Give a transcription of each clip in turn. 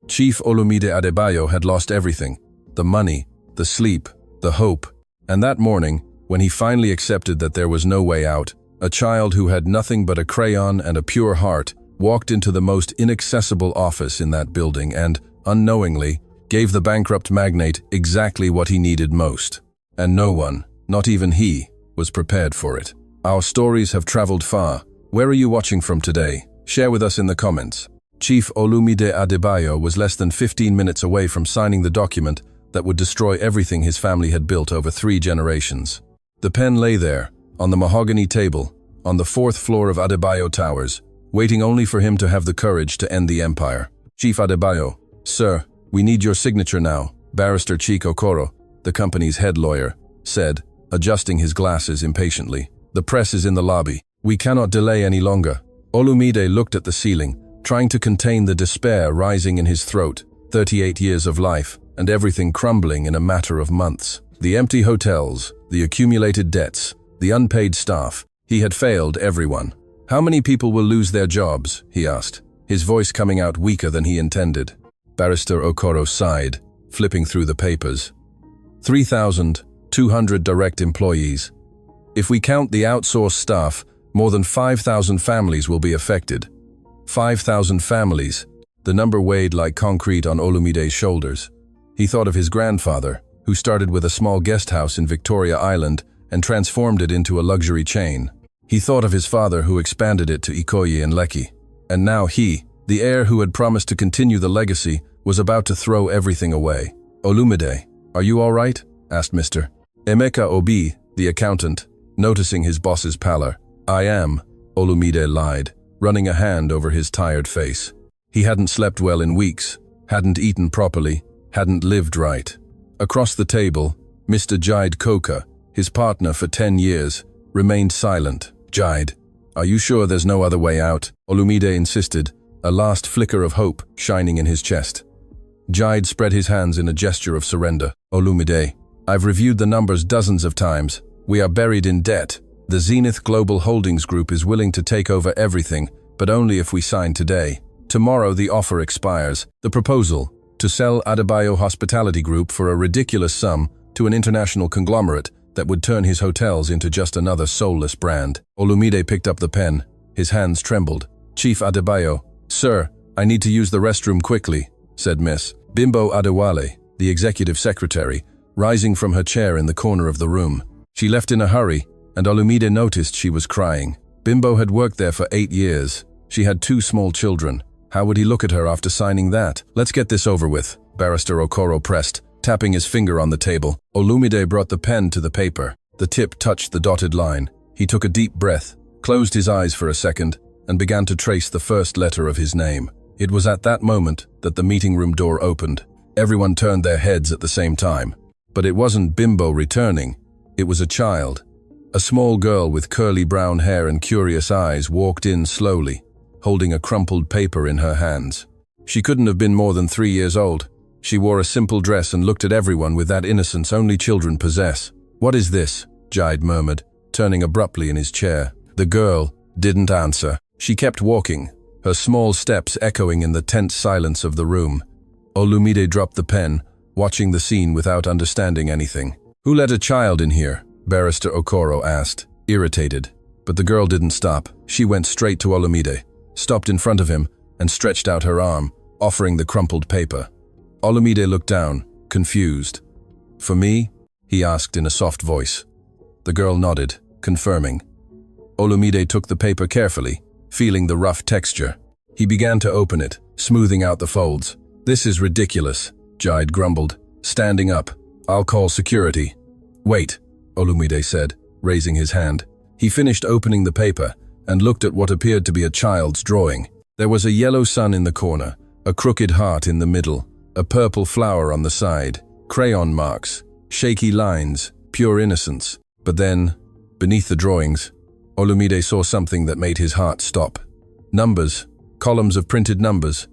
Chief Olumide Adebayo had lost everything: the money, the sleep, the hope. And that morning, when he finally accepted that there was no way out, a child who had nothing but a crayon and a pure heart walked into the most inaccessible office in that building and, unknowingly, gave the bankrupt magnate exactly what he needed most. And no one, not even he, was prepared for it. Our stories have traveled far. Where are you watching from today? Share with us in the comments. Chief Olumide Adebayo was less than 15 minutes away from signing the document that would destroy everything his family had built over 3 generations. The pen lay there, on the mahogany table, on the 4th floor of Adebayo Towers, waiting only for him to have the courage to end the empire. Chief Adebayo, "Sir, we need your signature now," Barrister Chike Okoro, the company's head lawyer, said, adjusting his glasses impatiently. "The press is in the lobby. We cannot delay any longer." Olumide looked at the ceiling, trying to contain the despair rising in his throat. 38 years of life, and everything crumbling in a matter of months. The empty hotels, the accumulated debts, the unpaid staff. He had failed everyone. "How many people will lose their jobs?" he asked, his voice coming out weaker than he intended. Barrister Okoro sighed, flipping through the papers. 3,200 direct employees. If we count the outsourced staff, more than 5,000 families will be affected. 5,000 families. The number weighed like concrete on Olumide's shoulders. He thought of his grandfather, who started with a small guest house in Victoria Island and transformed it into a luxury chain. He thought of his father, who expanded it to Ikoyi and Lekki. And now he, the heir who had promised to continue the legacy, was about to throw everything away. "Olumide, are you all right?" asked Mr. Emeka Obi, the accountant, noticing his boss's pallor. "I am," Olumide lied, running a hand over his tired face. He hadn't slept well in weeks, hadn't eaten properly, hadn't lived right. Across the table, Mr. Jide Koka, his partner for 10 years, remained silent. "Jide, are you sure there's no other way out?" Olumide insisted, a last flicker of hope shining in his chest. Jide spread his hands in a gesture of surrender. "Olumide, I've reviewed the numbers dozens of times. We are buried in debt. The Zenith Global Holdings Group is willing to take over everything, but only if we sign today. Tomorrow the offer expires. The proposal, to sell Adebayo Hospitality Group for a ridiculous sum to an international conglomerate that would turn his hotels into just another soulless brand." Olumide picked up the pen. His hands trembled. "Chief Adebayo, sir, I need to use the restroom quickly," said Miss Bimbo Adewale, the executive secretary, rising from her chair in the corner of the room. She left in a hurry, and Olumide noticed she was crying. Bimbo had worked there for 8 years. She had 2 small children. How would he look at her after signing that? "Let's get this over with," Barrister Okoro pressed, tapping his finger on the table. Olumide brought the pen to the paper. The tip touched the dotted line. He took a deep breath, closed his eyes for a second, and began to trace the first letter of his name. It was at that moment that the meeting room door opened. Everyone turned their heads at the same time. But it wasn't Bimbo returning. It was a child. A small girl with curly brown hair and curious eyes walked in slowly, holding a crumpled paper in her hands. She couldn't have been more than 3 years old. She wore a simple dress and looked at everyone with that innocence only children possess. "What is this?" Jide murmured, turning abruptly in his chair. The girl didn't answer. She kept walking, her small steps echoing in the tense silence of the room. Olumide dropped the pen, watching the scene without understanding anything. "Who let a child in here?" Barrister Okoro asked, irritated. But the girl didn't stop. She went straight to Olumide, stopped in front of him, and stretched out her arm, offering the crumpled paper. Olumide looked down, confused. "For me?" he asked in a soft voice. The girl nodded, confirming. Olumide took the paper carefully, feeling the rough texture. He began to open it, smoothing out the folds. "This is ridiculous," Jide grumbled, standing up. "I'll call security." "Wait," Olumide said, raising his hand. He finished opening the paper and looked at what appeared to be a child's drawing. There was a yellow sun in the corner, a crooked heart in the middle, a purple flower on the side, crayon marks, shaky lines, pure innocence. But then, beneath the drawings, Olumide saw something that made his heart stop. Numbers, columns of printed numbers,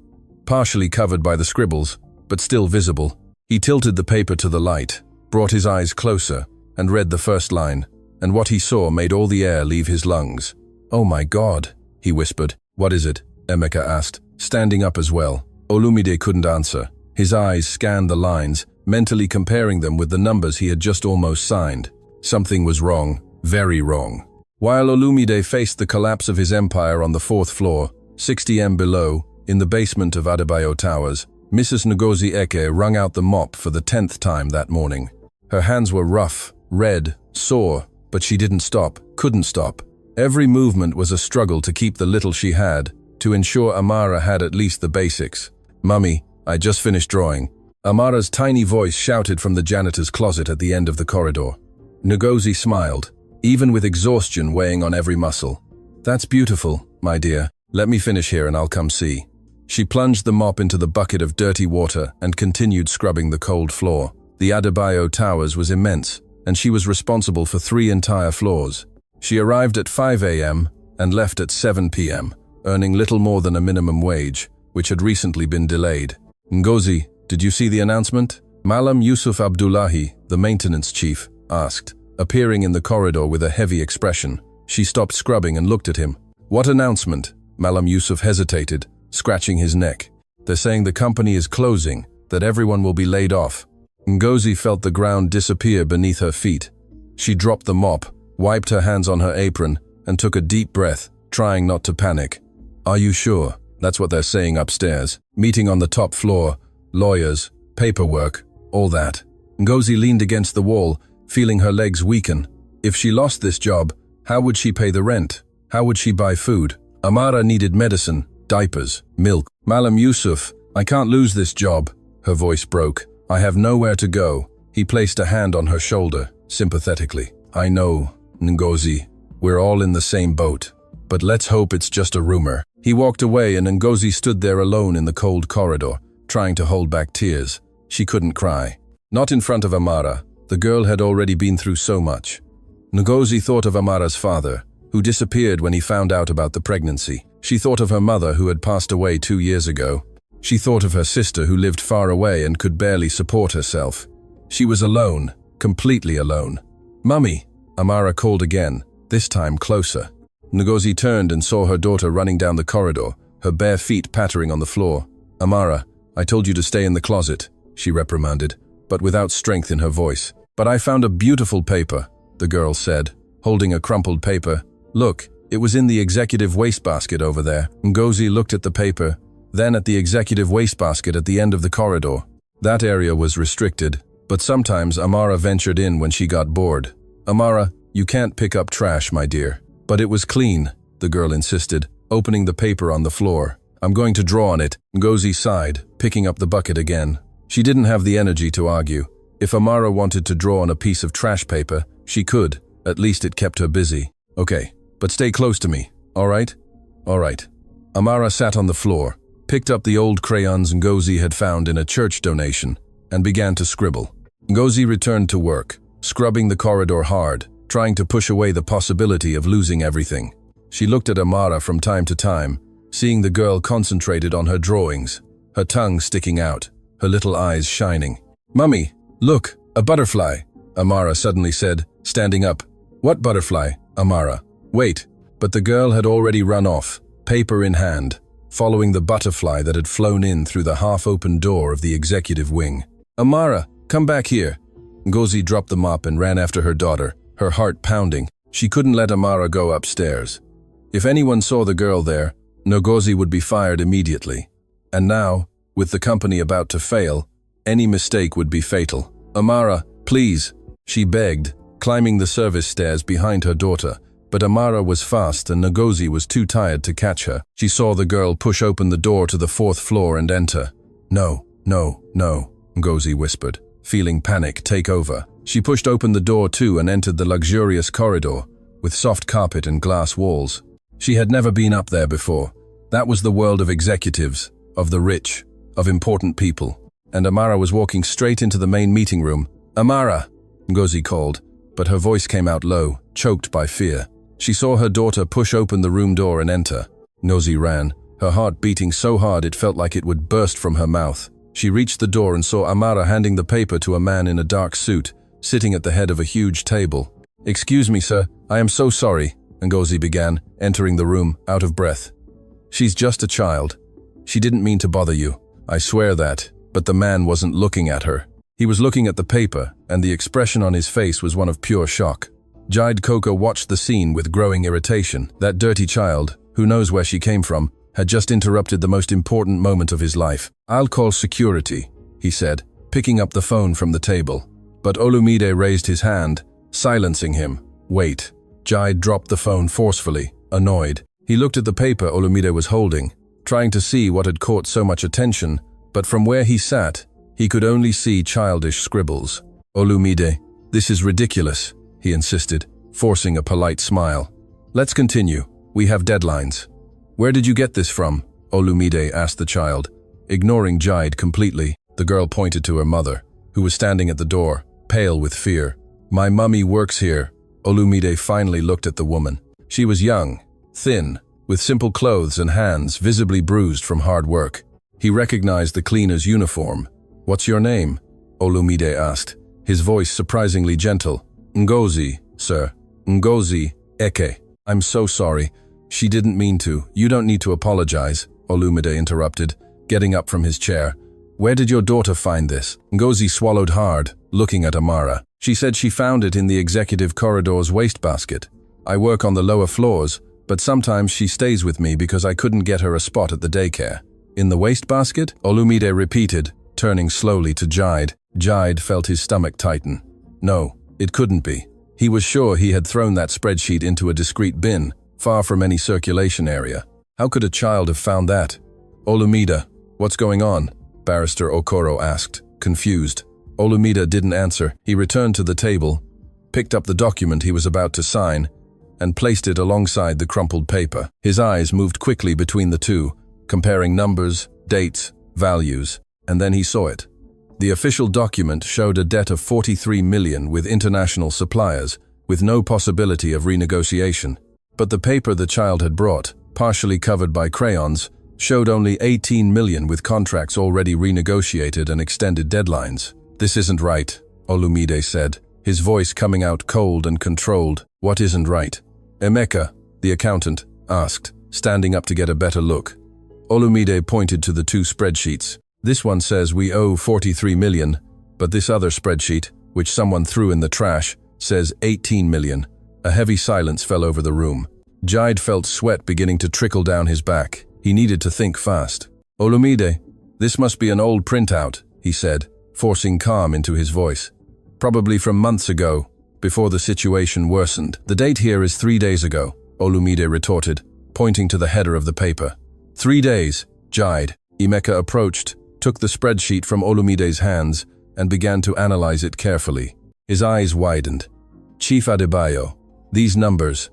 partially covered by the scribbles, but still visible. He tilted the paper to the light, brought his eyes closer, and read the first line, and what he saw made all the air leave his lungs. "Oh my God," he whispered. "What is it?" Emeka asked, standing up as well. Olumide couldn't answer. His eyes scanned the lines, mentally comparing them with the numbers he had just almost signed. Something was wrong, very wrong. While Olumide faced the collapse of his empire on the 4th floor, 60 m below, in the basement of Adebayo Towers, Mrs. Ngozi Eke wrung out the mop for the 10th time that morning. Her hands were rough, red, sore, but she didn't stop, couldn't stop. Every movement was a struggle to keep the little she had, to ensure Amara had at least the basics. "Mummy, I just finished drawing." Amara's tiny voice shouted from the janitor's closet at the end of the corridor. Ngozi smiled, even with exhaustion weighing on every muscle. "That's beautiful, my dear. Let me finish here and I'll come see." She plunged the mop into the bucket of dirty water and continued scrubbing the cold floor. The Adebayo Towers was immense, and she was responsible for 3 entire floors. She arrived at 5 a.m. and left at 7 p.m., earning little more than a minimum wage, which had recently been delayed. "Ngozi, did you see the announcement?" Malam Yusuf Abdullahi, the maintenance chief, asked, appearing in the corridor with a heavy expression. She stopped scrubbing and looked at him. "What announcement?" Malam Yusuf hesitated, scratching his neck. "They're saying the company is closing, that everyone will be laid off." Ngozi felt the ground disappear beneath her feet. She dropped the mop, wiped her hands on her apron, and took a deep breath, trying not to panic. "Are you sure? That's what they're saying upstairs. Meeting on the top floor, lawyers, paperwork, all that." Ngozi leaned against the wall, feeling her legs weaken. If she lost this job, how would she pay the rent? How would she buy food? Amara needed medicine, diapers, milk. "Malam Yusuf, I can't lose this job." Her voice broke. "I have nowhere to go." He placed a hand on her shoulder, sympathetically. "I know, Ngozi. We're all in the same boat. But let's hope it's just a rumor." He walked away and Ngozi stood there alone in the cold corridor, trying to hold back tears. She couldn't cry. Not in front of Amara. The girl had already been through so much. Ngozi thought of Amara's father, who disappeared when he found out about the pregnancy. She thought of her mother, who had passed away 2 years ago. She thought of her sister, who lived far away and could barely support herself. She was alone, completely alone. "Mummy," Amara called again, this time closer. Ngozi turned and saw her daughter running down the corridor, her bare feet pattering on the floor. "Amara, I told you to stay in the closet," she reprimanded, but without strength in her voice. "But I found a beautiful paper," the girl said, holding a crumpled paper. "Look, it was in the executive wastebasket over there." Ngozi looked at the paper, then at the executive wastebasket at the end of the corridor. That area was restricted, but sometimes Amara ventured in when she got bored. "Amara, you can't pick up trash, my dear." "But it was clean," the girl insisted, opening the paper on the floor. "I'm going to draw on it." Ngozi sighed, picking up the bucket again. She didn't have the energy to argue. If Amara wanted to draw on a piece of trash paper, she could. At least it kept her busy. "Okay, but stay close to me, all right?" "All right." Amara sat on the floor, picked up the old crayons Ngozi had found in a church donation, and began to scribble. Ngozi returned to work, scrubbing the corridor hard, trying to push away the possibility of losing everything. She looked at Amara from time to time, seeing the girl concentrated on her drawings, her tongue sticking out, her little eyes shining. "Mummy, look, a butterfly," Amara suddenly said, standing up. "What butterfly, Amara?" "Wait." But the girl had already run off, paper in hand, following the butterfly that had flown in through the half-open door of the executive wing. "Amara, come back here." Ngozi dropped the mop and ran after her daughter, her heart pounding. She couldn't let Amara go upstairs. If anyone saw the girl there, Ngozi would be fired immediately. And now, with the company about to fail, any mistake would be fatal. "Amara, please," she begged, climbing the service stairs behind her daughter. But Amara was fast and Ngozi was too tired to catch her. She saw the girl push open the door to the 4th floor and enter. "No, no, no," Ngozi whispered, feeling panic take over. She pushed open the door too and entered the luxurious corridor, with soft carpet and glass walls. She had never been up there before. That was the world of executives, of the rich, of important people. And Amara was walking straight into the main meeting room. "Amara," Ngozi called, but her voice came out low, choked by fear. She saw her daughter push open the room door and enter. Ngozi ran, her heart beating so hard it felt like it would burst from her mouth. She reached the door and saw Amara handing the paper to a man in a dark suit, sitting at the head of a huge table. "Excuse me, sir, I am so sorry," Ngozi began, entering the room, out of breath. "She's just a child. She didn't mean to bother you." I swear that. But the man wasn't looking at her. He was looking at the paper, and the expression on his face was one of pure shock. Jide Coco watched the scene with growing irritation. That dirty child, who knows where she came from, had just interrupted the most important moment of his life. "I'll call security," he said, picking up the phone from the table. But Olumide raised his hand, silencing him. "Wait." Jide dropped the phone forcefully, annoyed. He looked at the paper Olumide was holding, trying to see what had caught so much attention, but from where he sat, he could only see childish scribbles. "Olumide, this is ridiculous," he insisted, forcing a polite smile. "Let's continue. We have deadlines." "Where did you get this from?" Olumide asked the child. Ignoring Jide completely, the girl pointed to her mother, who was standing at the door, pale with fear. "My mummy works here." Olumide finally looked at the woman. She was young, thin, with simple clothes and hands visibly bruised from hard work. He recognized the cleaner's uniform. "What's your name?" Olumide asked, his voice surprisingly gentle. "Ngozi, sir. Ngozi Eke." "I'm so sorry. She didn't mean to. You don't need to apologize," Olumide interrupted, getting up from his chair. "Where did your daughter find this?" Ngozi swallowed hard, looking at Amara. "She said she found it in the executive corridor's wastebasket. I work on the lower floors, but sometimes she stays with me because I couldn't get her a spot at the daycare." "In the wastebasket?" Olumide repeated, turning slowly to Jide. Jide felt his stomach tighten. No, it couldn't be. He was sure he had thrown that spreadsheet into a discreet bin, far from any circulation area. How could a child have found that? "Olumide, what's going on?" Barrister Okoro asked, confused. Olumide didn't answer. He returned to the table, picked up the document he was about to sign, and placed it alongside the crumpled paper. His eyes moved quickly between the two, comparing numbers, dates, values, and then he saw it. The official document showed a debt of 43 million with international suppliers, with no possibility of renegotiation. But the paper the child had brought, partially covered by crayons, showed only 18 million with contracts already renegotiated and extended deadlines. "This isn't right," Olumide said, his voice coming out cold and controlled. "What isn't right?" Emeka, the accountant, asked, standing up to get a better look. Olumide pointed to the two spreadsheets. "This one says we owe 43 million, but this other spreadsheet, which someone threw in the trash, says 18 million. A heavy silence fell over the room. Jide felt sweat beginning to trickle down his back. He needed to think fast. "Olumide, this must be an old printout," he said, forcing calm into his voice. "Probably from months ago, before the situation worsened." "The date here is 3 days ago," Olumide retorted, pointing to the header of the paper. 3 days, Jide. Emeka approached, took the spreadsheet from Olumide's hands, and began to analyze it carefully. His eyes widened. "Chief Adebayo, these numbers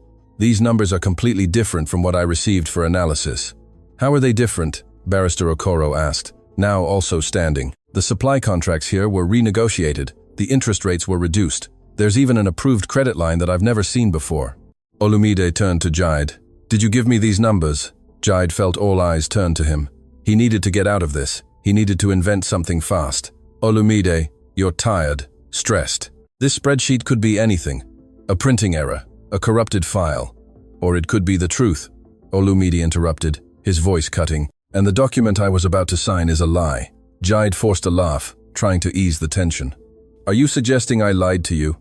are completely different from what I received for analysis." "How are they different?" Barrister Okoro asked, now also standing. "The supply contracts here were renegotiated. The interest rates were reduced. There's even an approved credit line that I've never seen before." Olumide turned to Jide. "Did you give me these numbers?" Jide felt all eyes turn to him. He needed to get out of this. He needed to invent something fast. "Olumide, you're tired, stressed. This spreadsheet could be anything. A printing error, a corrupted file. Or it could be the truth." Olumide interrupted, his voice cutting. "And the document I was about to sign is a lie." Jide forced a laugh, trying to ease the tension. "Are you suggesting I lied to you?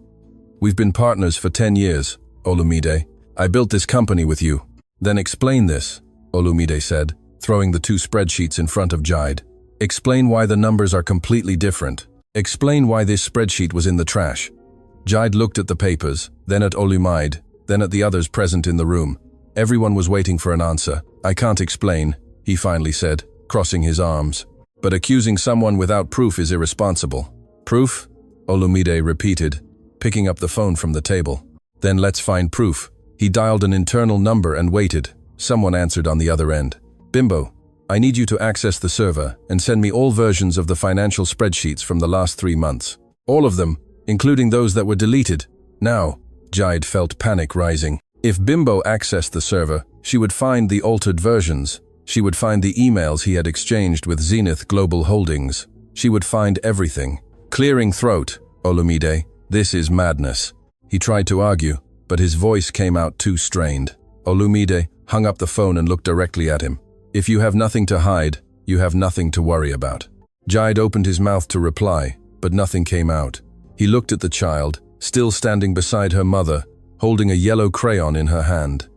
We've been partners for 10 years, Olumide. I built this company with you." "Then explain this," Olumide said, throwing the two spreadsheets in front of Jide. "Explain why the numbers are completely different. Explain why this spreadsheet was in the trash." Jide looked at the papers, then at Olumide, then at the others present in the room. Everyone was waiting for an answer. "I can't explain," he finally said, crossing his arms. "But accusing someone without proof is irresponsible." "Proof?" Olumide repeated, picking up the phone from the table. "Then let's find proof." He dialed an internal number and waited. Someone answered on the other end. "Bimbo, I need you to access the server and send me all versions of the financial spreadsheets from the last 3 months. All of them, including those that were deleted. Now." Jide felt panic rising. If Bimbo accessed the server, she would find the altered versions. She would find the emails he had exchanged with Zenith Global Holdings. She would find everything. Clearing throat, "Olumide, this is madness." He tried to argue, but his voice came out too strained. Olumide hung up the phone and looked directly at him. "If you have nothing to hide, You have nothing to worry about. Jide opened his mouth to reply, but nothing came out. He looked at the child, still standing beside her mother, holding a yellow crayon in her hand.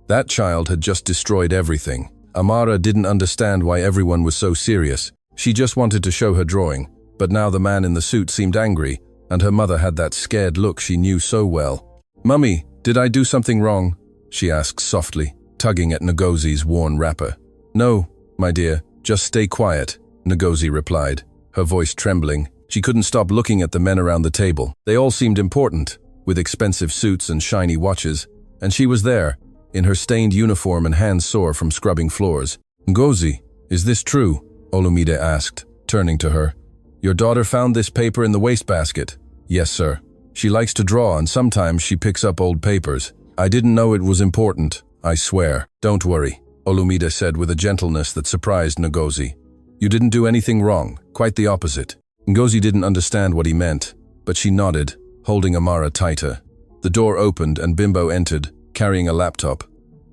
That child had just destroyed everything. Amara didn't understand why everyone was so serious. She just wanted to show her drawing, but now the man in the suit seemed angry, and her mother had that scared look she knew so well. "Mummy, did I do something wrong?" she asked softly, tugging at Ngozi's worn wrapper. "No, my dear, just stay quiet," Ngozi replied, her voice trembling. She couldn't stop looking at the men around the table. They all seemed important, with expensive suits and shiny watches, and she was there, in her stained uniform and hands sore from scrubbing floors. "Ngozi, is this true?" Olumide asked, turning to her. "Your daughter found this paper in the wastebasket?" "Yes, sir. She likes to draw and sometimes she picks up old papers. I didn't know it was important, I swear." "Don't worry," Olumide said with a gentleness that surprised Ngozi. "You didn't do anything wrong, quite the opposite." Ngozi didn't understand what he meant, but she nodded, holding Amara tighter. The door opened and Bimbo entered, carrying a laptop.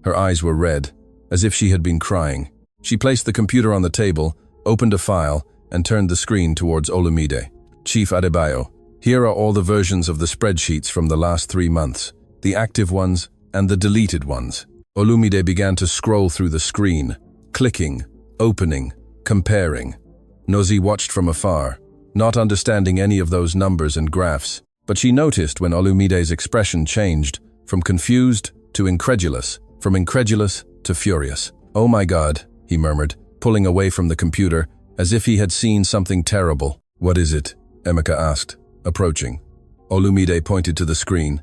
Her eyes were red, as if she had been crying. She placed the computer on the table, opened a file, and turned the screen towards Olumide. "Chief Adebayo, here are all the versions of the spreadsheets from the last 3 months, the active ones and the deleted ones." Olumide began to scroll through the screen, clicking, opening, comparing. Ngozi watched from afar, not understanding any of those numbers and graphs, but she noticed when Olumide's expression changed from confused to incredulous, from incredulous to furious. "Oh my God," he murmured, pulling away from the computer, as if he had seen something terrible. "What is it?" Emeka asked, approaching. Olumide pointed to the screen.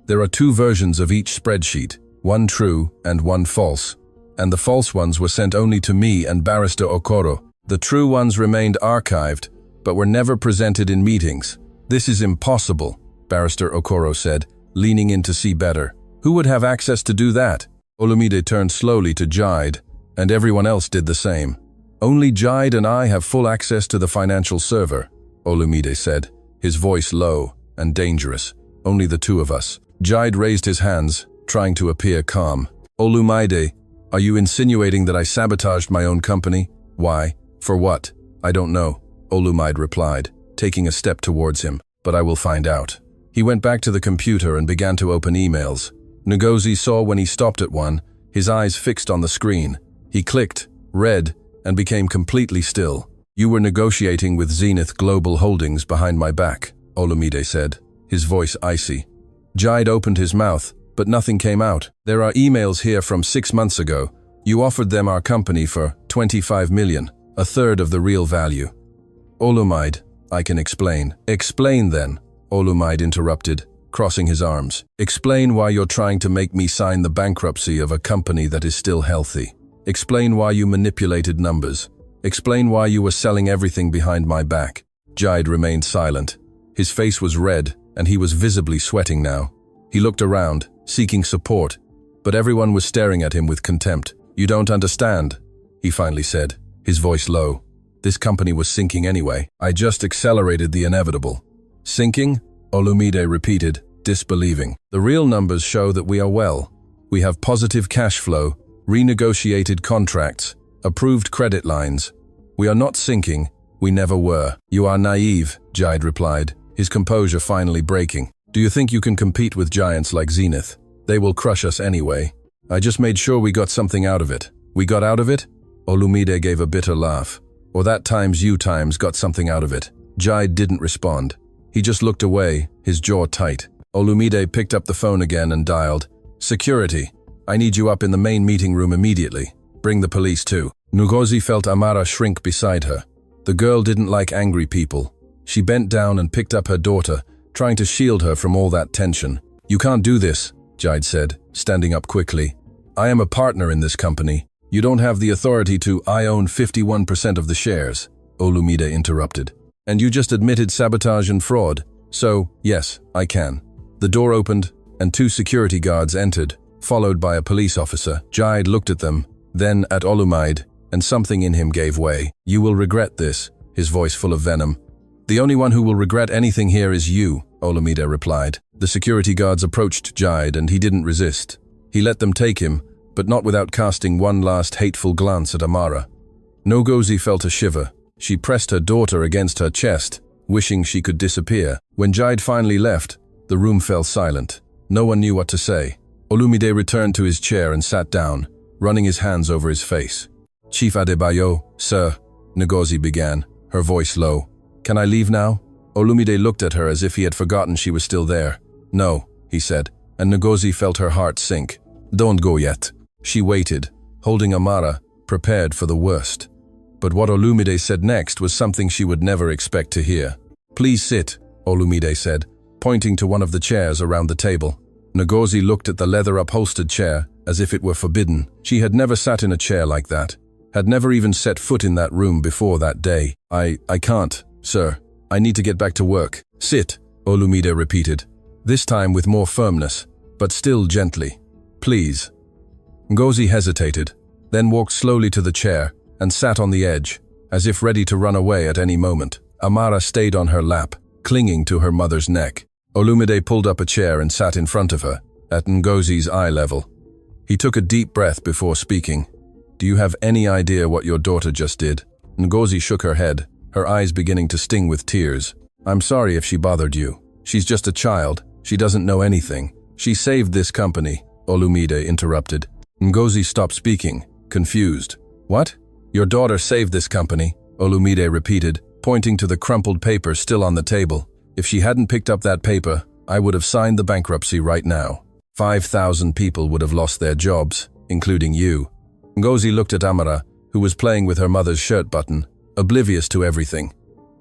"There are 2 versions of each spreadsheet, one true and one false, and the false ones were sent only to me and Barrister Okoro. The true ones remained archived, but were never presented in meetings. This is impossible," Barrister Okoro said, leaning in to see better. "Who would have access to do that?" Olumide turned slowly to Jide, and everyone else did the same. "Only Jide and I have full access to the financial server," Olumide said, his voice low and dangerous. "Only the 2 of us." Jide raised his hands, trying to appear calm. "Olumide, are you insinuating that I sabotaged my own company? Why? For what? I don't know," Olumide replied, taking a step towards him. "But I will find out." He went back to the computer and began to open emails. Ngozi saw when he stopped at one, his eyes fixed on the screen. He clicked, read, and became completely still. "You were negotiating with Zenith Global Holdings behind my back," Olumide said, his voice icy. Jide opened his mouth, but nothing came out. "There are emails here from 6 months ago. You offered them our company for 25 million, a third of the real value." "Olumide, I can explain." "Explain then," Olumide interrupted, crossing his arms. "Explain why you're trying to make me sign the bankruptcy of a company that is still healthy. Explain why you manipulated numbers. Explain why you were selling everything behind my back." Jide remained silent. His face was red, and he was visibly sweating now. He looked around, seeking support, but everyone was staring at him with contempt. "You don't understand," he finally said, his voice low. "This company was sinking anyway. I just accelerated the inevitable." "Sinking?" Olumide repeated, disbelieving. "The real numbers show that we are well. We have positive cash flow, renegotiated contracts, approved credit lines. We are not sinking. We never were." "You are naive," Jide replied, his composure finally breaking. "Do you think you can compete with giants like Zenith? They will crush us anyway. I just made sure we got something out of it." "We got out of it?" Olumide gave a bitter laugh. "Or that times you times got something out of it." Jide didn't respond. He just looked away, his jaw tight. Olumide picked up the phone again and dialed. "Security, I need you up in the main meeting room immediately. Bring the police too." Ngozi felt Amara shrink beside her. The girl didn't like angry people. She bent down and picked up her daughter, trying to shield her from all that tension. "You can't do this," Jide said, standing up quickly. "I am a partner in this company. You don't have the authority to. I own 51% of the shares," Olumide interrupted. "And you just admitted sabotage and fraud. So, yes, I can." The door opened, and 2 security guards entered, followed by a police officer. Jide looked at them, then at Olumide, and something in him gave way. "You will regret this," his voice full of venom. "The only one who will regret anything here is you," Olumide replied. The security guards approached Jide, and he didn't resist. He let them take him, but not without casting one last hateful glance at Amara. Ngozi felt a shiver. She pressed her daughter against her chest, wishing she could disappear. When Jide finally left, the room fell silent. No one knew what to say. Olumide returned to his chair and sat down, running his hands over his face. Chief Adebayo, sir, Ngozi began, her voice low. Can I leave now? Olumide looked at her as if he had forgotten she was still there. No, he said, and Ngozi felt her heart sink. Don't go yet. She waited, holding Amara, prepared for the worst. But what Olumide said next was something she would never expect to hear. Please sit, Olumide said, pointing to one of the chairs around the table. Ngozi looked at the leather-upholstered chair as if it were forbidden. She had never sat in a chair like that, had never even set foot in that room before that day. I can't, sir. I need to get back to work. Sit, Olumide repeated, this time with more firmness, but still gently. Please. Ngozi hesitated, then walked slowly to the chair and sat on the edge, as if ready to run away at any moment. Amara stayed on her lap, clinging to her mother's neck. Olumide pulled up a chair and sat in front of her, at Ngozi's eye level. He took a deep breath before speaking. Do you have any idea what your daughter just did? Ngozi shook her head, her eyes beginning to sting with tears. I'm sorry if she bothered you. She's just a child. She doesn't know anything. She saved this company, Olumide interrupted. Ngozi stopped speaking, confused. What? Your daughter saved this company, Olumide repeated, pointing to the crumpled paper still on the table. If she hadn't picked up that paper, I would have signed the bankruptcy right now. 5,000 people would have lost their jobs, including you. Ngozi looked at Amara, who was playing with her mother's shirt button, oblivious to everything.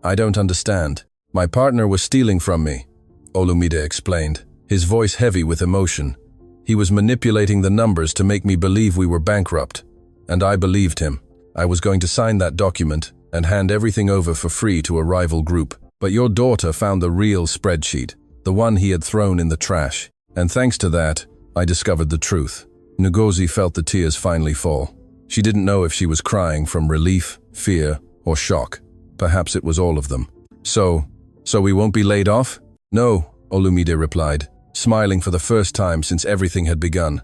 I don't understand. My partner was stealing from me, Olumide explained, his voice heavy with emotion. He was manipulating the numbers to make me believe we were bankrupt, and I believed him. I was going to sign that document and hand everything over for free to a rival group. But your daughter found the real spreadsheet, the one he had thrown in the trash. And thanks to that, I discovered the truth. Ngozi felt the tears finally fall. She didn't know if she was crying from relief, fear, or shock. Perhaps it was all of them. So we won't be laid off? No, Olumide replied, smiling for the first time since everything had begun.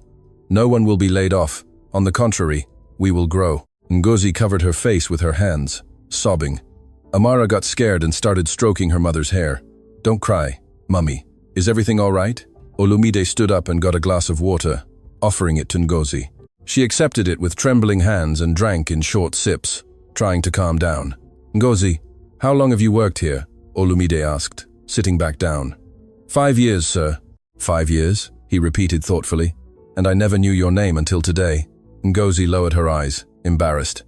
No one will be laid off. On the contrary, we will grow. Ngozi covered her face with her hands, sobbing. Amara got scared and started stroking her mother's hair. Don't cry, Mummy. Is everything all right? Olumide stood up and got a glass of water, offering it to Ngozi. She accepted it with trembling hands and drank in short sips, trying to calm down. Ngozi, how long have you worked here? Olumide asked, sitting back down. 5 years, sir. 5 years? He repeated thoughtfully. And I never knew your name until today. Ngozi lowered her eyes, embarrassed.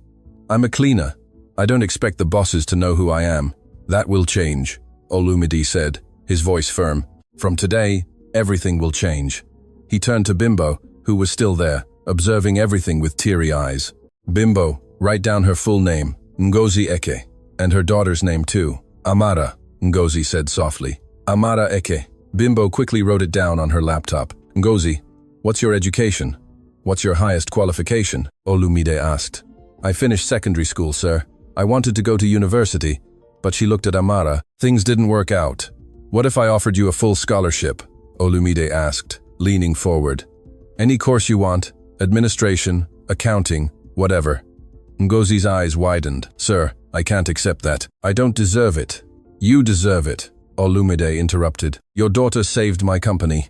I'm a cleaner. I don't expect the bosses to know who I am. That will change, Olumide said, his voice firm. From today, everything will change. He turned to Bimbo, who was still there, observing everything with teary eyes. Bimbo, write down her full name, Ngozi Eke, and her daughter's name too. Amara, Ngozi said softly. Amara Eke. Bimbo quickly wrote it down on her laptop. Ngozi, what's your education? What's your highest qualification? Olumide asked. I finished secondary school, sir. I wanted to go to university, but she looked at Amara. Things didn't work out. What if I offered you a full scholarship? Olumide asked, leaning forward. Any course you want, administration, accounting, whatever. Ngozi's eyes widened. Sir, I can't accept that. I don't deserve it. You deserve it, Olumide interrupted. Your daughter saved my company.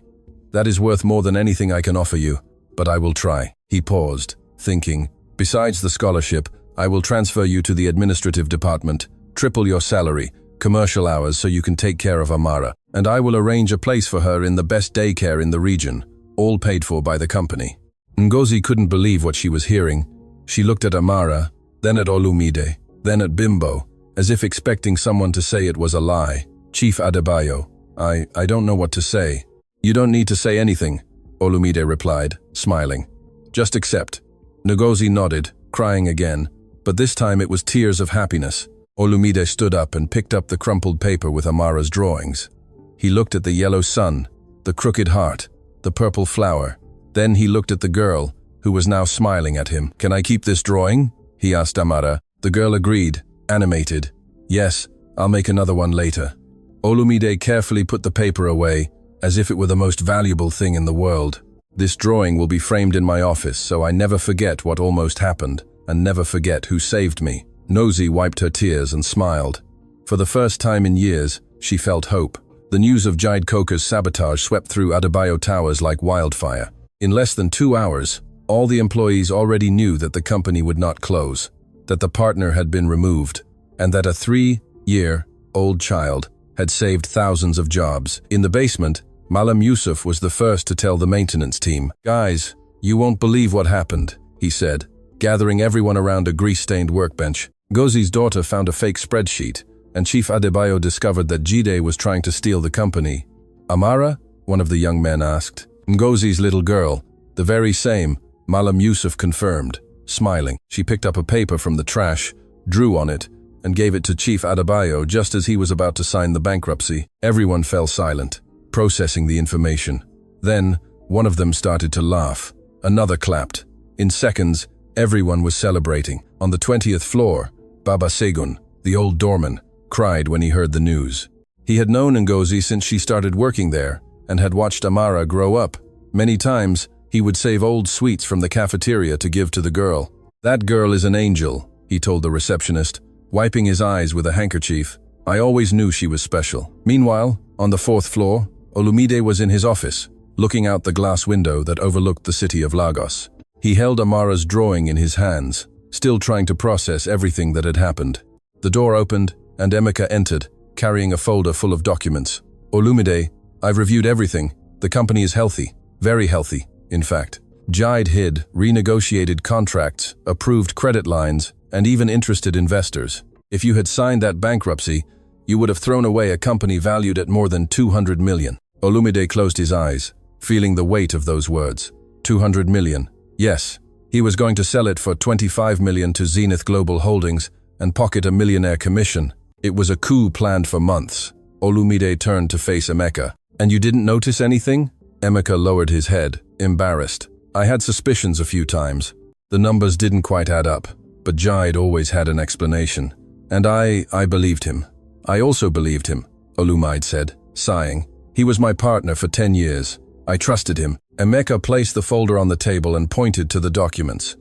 That is worth more than anything I can offer you, but I will try. He paused, thinking. Besides the scholarship, I will transfer you to the administrative department, triple your salary, commercial hours so you can take care of Amara, and I will arrange a place for her in the best daycare in the region, all paid for by the company. Ngozi couldn't believe what she was hearing. She looked at Amara, then at Olumide, then at Bimbo, as if expecting someone to say it was a lie. Chief Adebayo, I don't know what to say. You don't need to say anything, Olumide replied, smiling. Just accept. Ngozi nodded, crying again. But this time it was tears of happiness. Olumide stood up and picked up the crumpled paper with Amara's drawings. He looked at the yellow sun, the crooked heart, the purple flower. Then he looked at the girl, who was now smiling at him. Can I keep this drawing? He asked Amara. The girl agreed, animated. Yes, I'll make another one later. Olumide carefully put the paper away, as if it were the most valuable thing in the world. This drawing will be framed in my office so I never forget what almost happened, and never forget who saved me." Ngozi wiped her tears and smiled. For the first time in years, she felt hope. The news of Jide Coker's sabotage swept through Adebayo Towers like wildfire. In less than 2 hours, all the employees already knew that the company would not close, that the partner had been removed, and that a 3-year-old child had saved thousands of jobs. In the basement, Malam Yusuf was the first to tell the maintenance team. "Guys, you won't believe what happened," he said, gathering everyone around a grease-stained workbench. Ngozi's daughter found a fake spreadsheet, and Chief Adebayo discovered that Jide was trying to steal the company. "Amara?" one of the young men asked. "Ngozi's little girl, the very same," Malam Yusuf confirmed, smiling. She picked up a paper from the trash, drew on it, and gave it to Chief Adebayo just as he was about to sign the bankruptcy. Everyone fell silent, processing the information. Then, one of them started to laugh. Another clapped. In seconds, everyone was celebrating. On the 20th floor, Baba Segun, the old doorman, cried when he heard the news. He had known Ngozi since she started working there, and had watched Amara grow up. Many times, he would save old sweets from the cafeteria to give to the girl. "That girl is an angel," he told the receptionist, wiping his eyes with a handkerchief. "I always knew she was special." Meanwhile, on the 4th floor, Olumide was in his office, looking out the glass window that overlooked the city of Lagos. He held Amara's drawing in his hands, still trying to process everything that had happened. The door opened, and Emeka entered, carrying a folder full of documents. "Olumide, I've reviewed everything. The company is healthy. Very healthy, in fact. Jide hid, renegotiated contracts, approved credit lines, and even interested investors. If you had signed that bankruptcy, you would have thrown away a company valued at more than 200 million. Olumide closed his eyes, feeling the weight of those words. 200 million. Yes, he was going to sell it for 25 million to Zenith Global Holdings and pocket a millionaire commission. It was a coup planned for months. Olumide turned to face Emeka. "And you didn't notice anything?" Emeka lowered his head, embarrassed. "I had suspicions a few times. The numbers didn't quite add up, but Jide always had an explanation. And I believed him." "I also believed him," Olumide said, sighing. "He was my partner for 10 years. I trusted him." Emeka placed the folder on the table and pointed to the documents.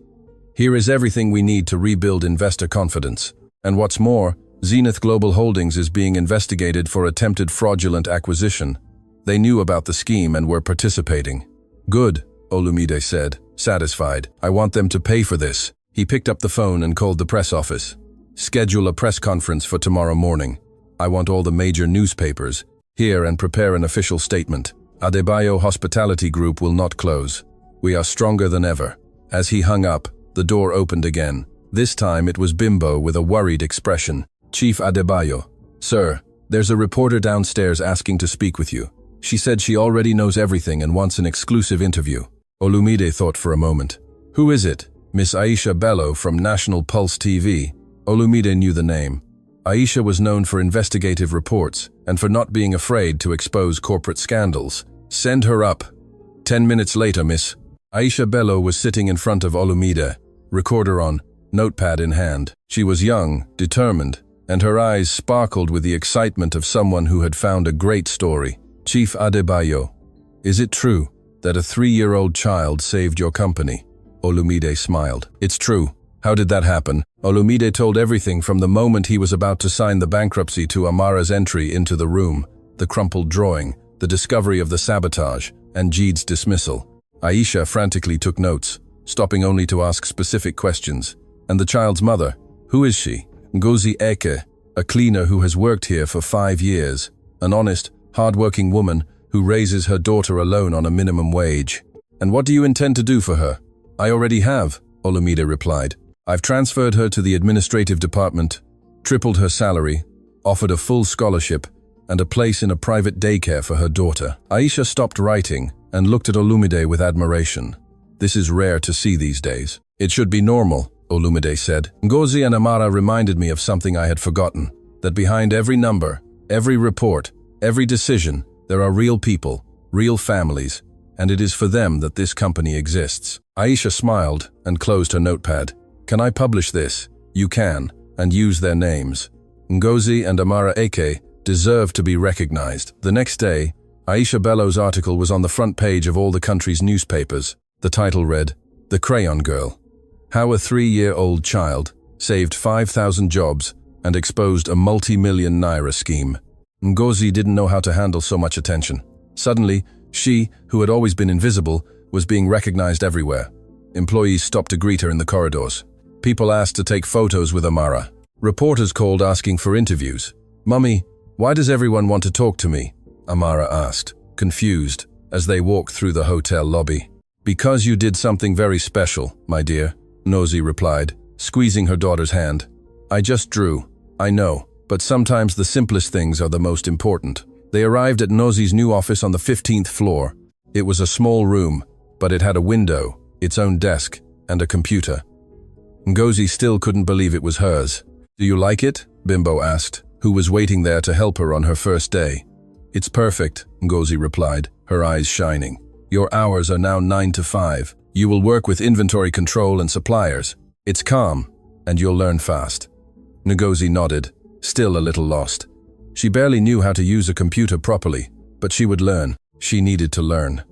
"Here is everything we need to rebuild investor confidence. And what's more, Zenith Global Holdings is being investigated for attempted fraudulent acquisition. They knew about the scheme and were participating." "Good," Olumide said, satisfied. "I want them to pay for this." He picked up the phone and called the press office. "Schedule a press conference for tomorrow morning. I want all the major newspapers here and prepare an official statement. Adebayo Hospitality Group will not close. We are stronger than ever." As he hung up, the door opened again. This time it was Bimbo with a worried expression. "Chief Adebayo." "Sir, there's a reporter downstairs asking to speak with you. She said she already knows everything and wants an exclusive interview." Olumide thought for a moment. "Who is it?" "Miss Aisha Bello from National Pulse TV." Olumide knew the name. Aisha was known for investigative reports and for not being afraid to expose corporate scandals. "Send her up." 10 minutes later, Miss. Aisha Bello was sitting in front of Olumide, recorder on, notepad in hand. She was young, determined, and her eyes sparkled with the excitement of someone who had found a great story. "Chief Adebayo, is it true that a 3-year-old child saved your company?" Olumide smiled. "It's true." "How did that happen?" Olumide told everything from the moment he was about to sign the bankruptcy to Amara's entry into the room, the crumpled drawing, the discovery of the sabotage, and Jide's dismissal. Aisha frantically took notes, stopping only to ask specific questions. "And the child's mother, who is she?" "Ngozi Eke, a cleaner who has worked here for 5 years. An honest, hard-working woman who raises her daughter alone on a minimum wage." "And what do you intend to do for her?" "I already have," Olumide replied. "I've transferred her to the administrative department, tripled her salary, offered a full scholarship, and a place in a private daycare for her daughter." Aisha stopped writing and looked at Olumide with admiration. "This is rare to see these days." "It should be normal," Olumide said. "Ngozi and Amara reminded me of something I had forgotten, that behind every number, every report, every decision, there are real people, real families, and it is for them that this company exists." Aisha smiled and closed her notepad. "Can I publish this?" "You can, and use their names. Ngozi and Amara Eke deserve to be recognized." The next day, Aisha Bello's article was on the front page of all the country's newspapers. The title read, "The Crayon Girl. How a 3-year-old child saved 5,000 jobs and exposed a multi-million naira scheme. Ngozi didn't know how to handle so much attention. Suddenly, she, who had always been invisible, was being recognized everywhere. Employees stopped to greet her in the corridors. People asked to take photos with Amara. Reporters called asking for interviews. "Mummy, why does everyone want to talk to me?" Amara asked, confused, as they walked through the hotel lobby. "Because you did something very special, my dear," Ngozi replied, squeezing her daughter's hand. "I just drew. I know, but sometimes the simplest things are the most important." They arrived at Ngozi's new office on the 15th floor. It was a small room, but it had a window, its own desk, and a computer. Ngozi still couldn't believe it was hers. "Do you like it?" Bimbo asked, who was waiting there to help her on her first day. "It's perfect," Ngozi replied, her eyes shining. "Your hours are now 9 to 5. You will work with inventory control and suppliers. It's calm, and you'll learn fast." Ngozi nodded, still a little lost. She barely knew how to use a computer properly, but she would learn. She needed to learn.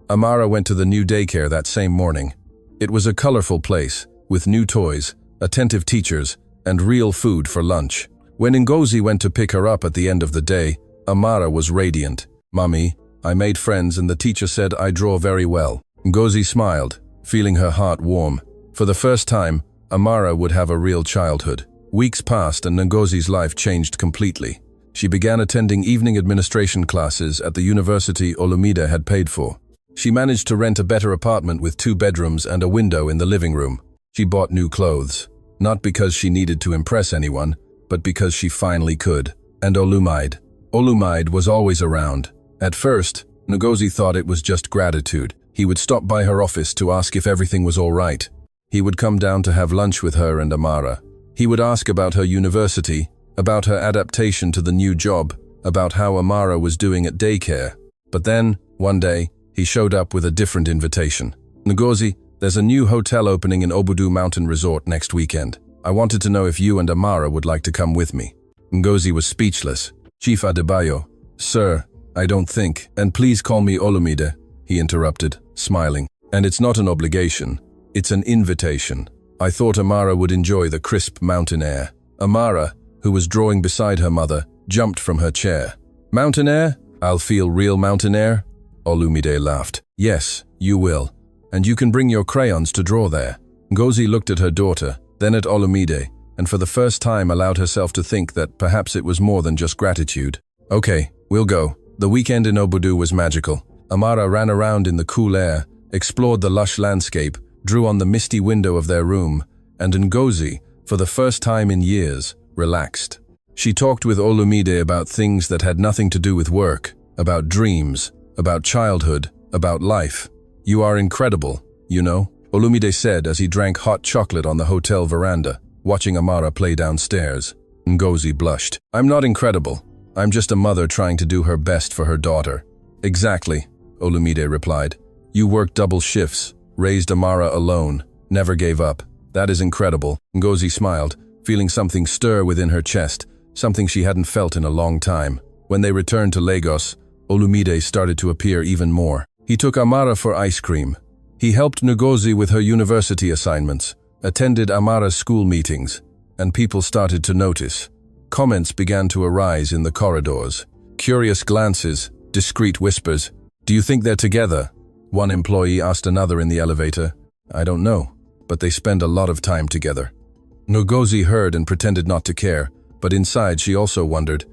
Amara went to the new daycare that same morning. It was a colorful place, with new toys, attentive teachers, and real food for lunch. When Ngozi went to pick her up at the end of the day, Amara was radiant. "Mummy, I made friends and the teacher said I draw very well." Ngozi smiled, feeling her heart warm. For the first time, Amara would have a real childhood. Weeks passed and Ngozi's life changed completely. She began attending evening administration classes at the university Olumide had paid for. She managed to rent a better apartment with 2 bedrooms and a window in the living room. She bought new clothes, not because she needed to impress anyone, but because she finally could. And Olumide was always around. At first, Ngozi thought it was just gratitude. He would stop by her office to ask if everything was all right. He would come down to have lunch with her and Amara. He would ask about her university, about her adaptation to the new job, about how Amara was doing at daycare. But then, one day, he showed up with a different invitation. "Ngozi, there's a new hotel opening in Obudu Mountain Resort next weekend. I wanted to know if you and Amara would like to come with me." Ngozi was speechless. "Chief Adebayo." "Sir, I don't think, and please call me Olumide," he interrupted, smiling. "And it's not an obligation, it's an invitation. I thought Amara would enjoy the crisp mountain air." Amara, who was drawing beside her mother, jumped from her chair. "Mountain air? I'll feel real mountain air?" Olumide laughed. "Yes, you will. And you can bring your crayons to draw there." Ngozi looked at her daughter, then at Olumide, and for the first time allowed herself to think that perhaps it was more than just gratitude. "Okay, we'll go." The weekend in Obudu was magical. Amara ran around in the cool air, explored the lush landscape, drew on the misty window of their room, and Ngozi, for the first time in years, relaxed. She talked with Olumide about things that had nothing to do with work, about dreams, about childhood, about life. "You are incredible, you know," Olumide said as he drank hot chocolate on the hotel veranda, watching Amara play downstairs. Ngozi blushed. "I'm not incredible. I'm just a mother trying to do her best for her daughter." "Exactly," Olumide replied. "You worked double shifts, raised Amara alone, never gave up. That is incredible." Ngozi smiled, feeling something stir within her chest, something she hadn't felt in a long time. When they returned to Lagos, Olumide started to appear even more. He took Amara for ice cream. He helped Ngozi with her university assignments, attended Amara's school meetings, and people started to notice. Comments began to arise in the corridors. Curious glances, discreet whispers. "Do you think they're together?" One employee asked another in the elevator. "I don't know, but they spend a lot of time together." Ngozi heard and pretended not to care, but inside she also wondered,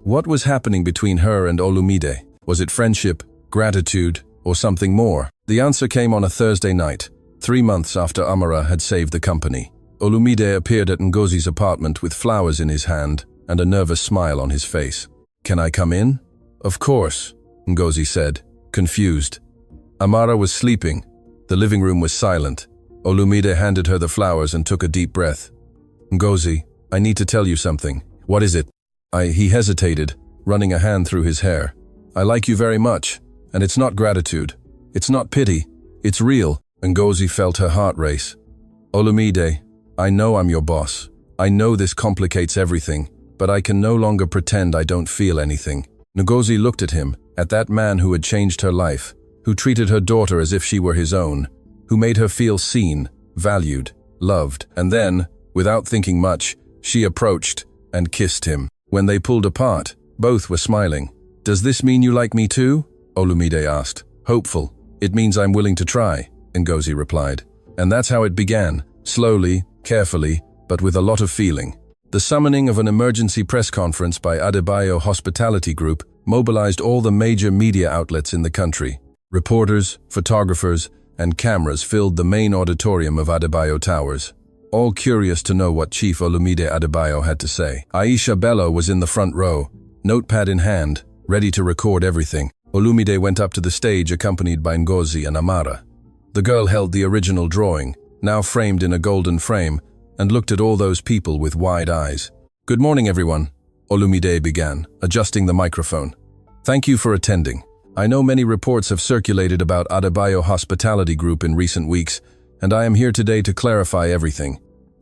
what was happening between her and Olumide? Was it friendship, gratitude, or something more? The answer came on a Thursday night, 3 months after Amara had saved the company. Olumide appeared at Ngozi's apartment with flowers in his hand and a nervous smile on his face. "Can I come in?" "Of course," Ngozi said, confused. Amara was sleeping. The living room was silent. Olumide handed her the flowers and took a deep breath. "Ngozi, I need to tell you something." "What is it?" He hesitated, running a hand through his hair. "I like you very much, and it's not gratitude. It's not pity. It's real." Ngozi felt her heart race. "Olumide, I know I'm your boss. I know this complicates everything, but I can no longer pretend I don't feel anything." Ngozi looked at him, at that man who had changed her life, who treated her daughter as if she were his own, who made her feel seen, valued. loved, and then, without thinking much, she approached and kissed him. When they pulled apart, both were smiling. "Does this mean you like me too?" Olumide asked. "Hopeful. It means I'm willing to try," Ngozi replied. And that's how it began, slowly, carefully, but with a lot of feeling. The summoning of an emergency press conference by Adebayo Hospitality Group mobilized all the major media outlets in the country. Reporters, photographers, and cameras filled the main auditorium of Adebayo Towers, all curious to know what Chief Olumide Adebayo had to say. Aisha Bello was in the front row, notepad in hand, ready to record everything. Olumide went up to the stage accompanied by Ngozi and Amara. The girl held the original drawing, now framed in a golden frame, and looked at all those people with wide eyes. "Good morning, everyone," Olumide began, adjusting the microphone. "Thank you for attending. I know many reports have circulated about Adebayo Hospitality Group in recent weeks, and I am here today to clarify everything."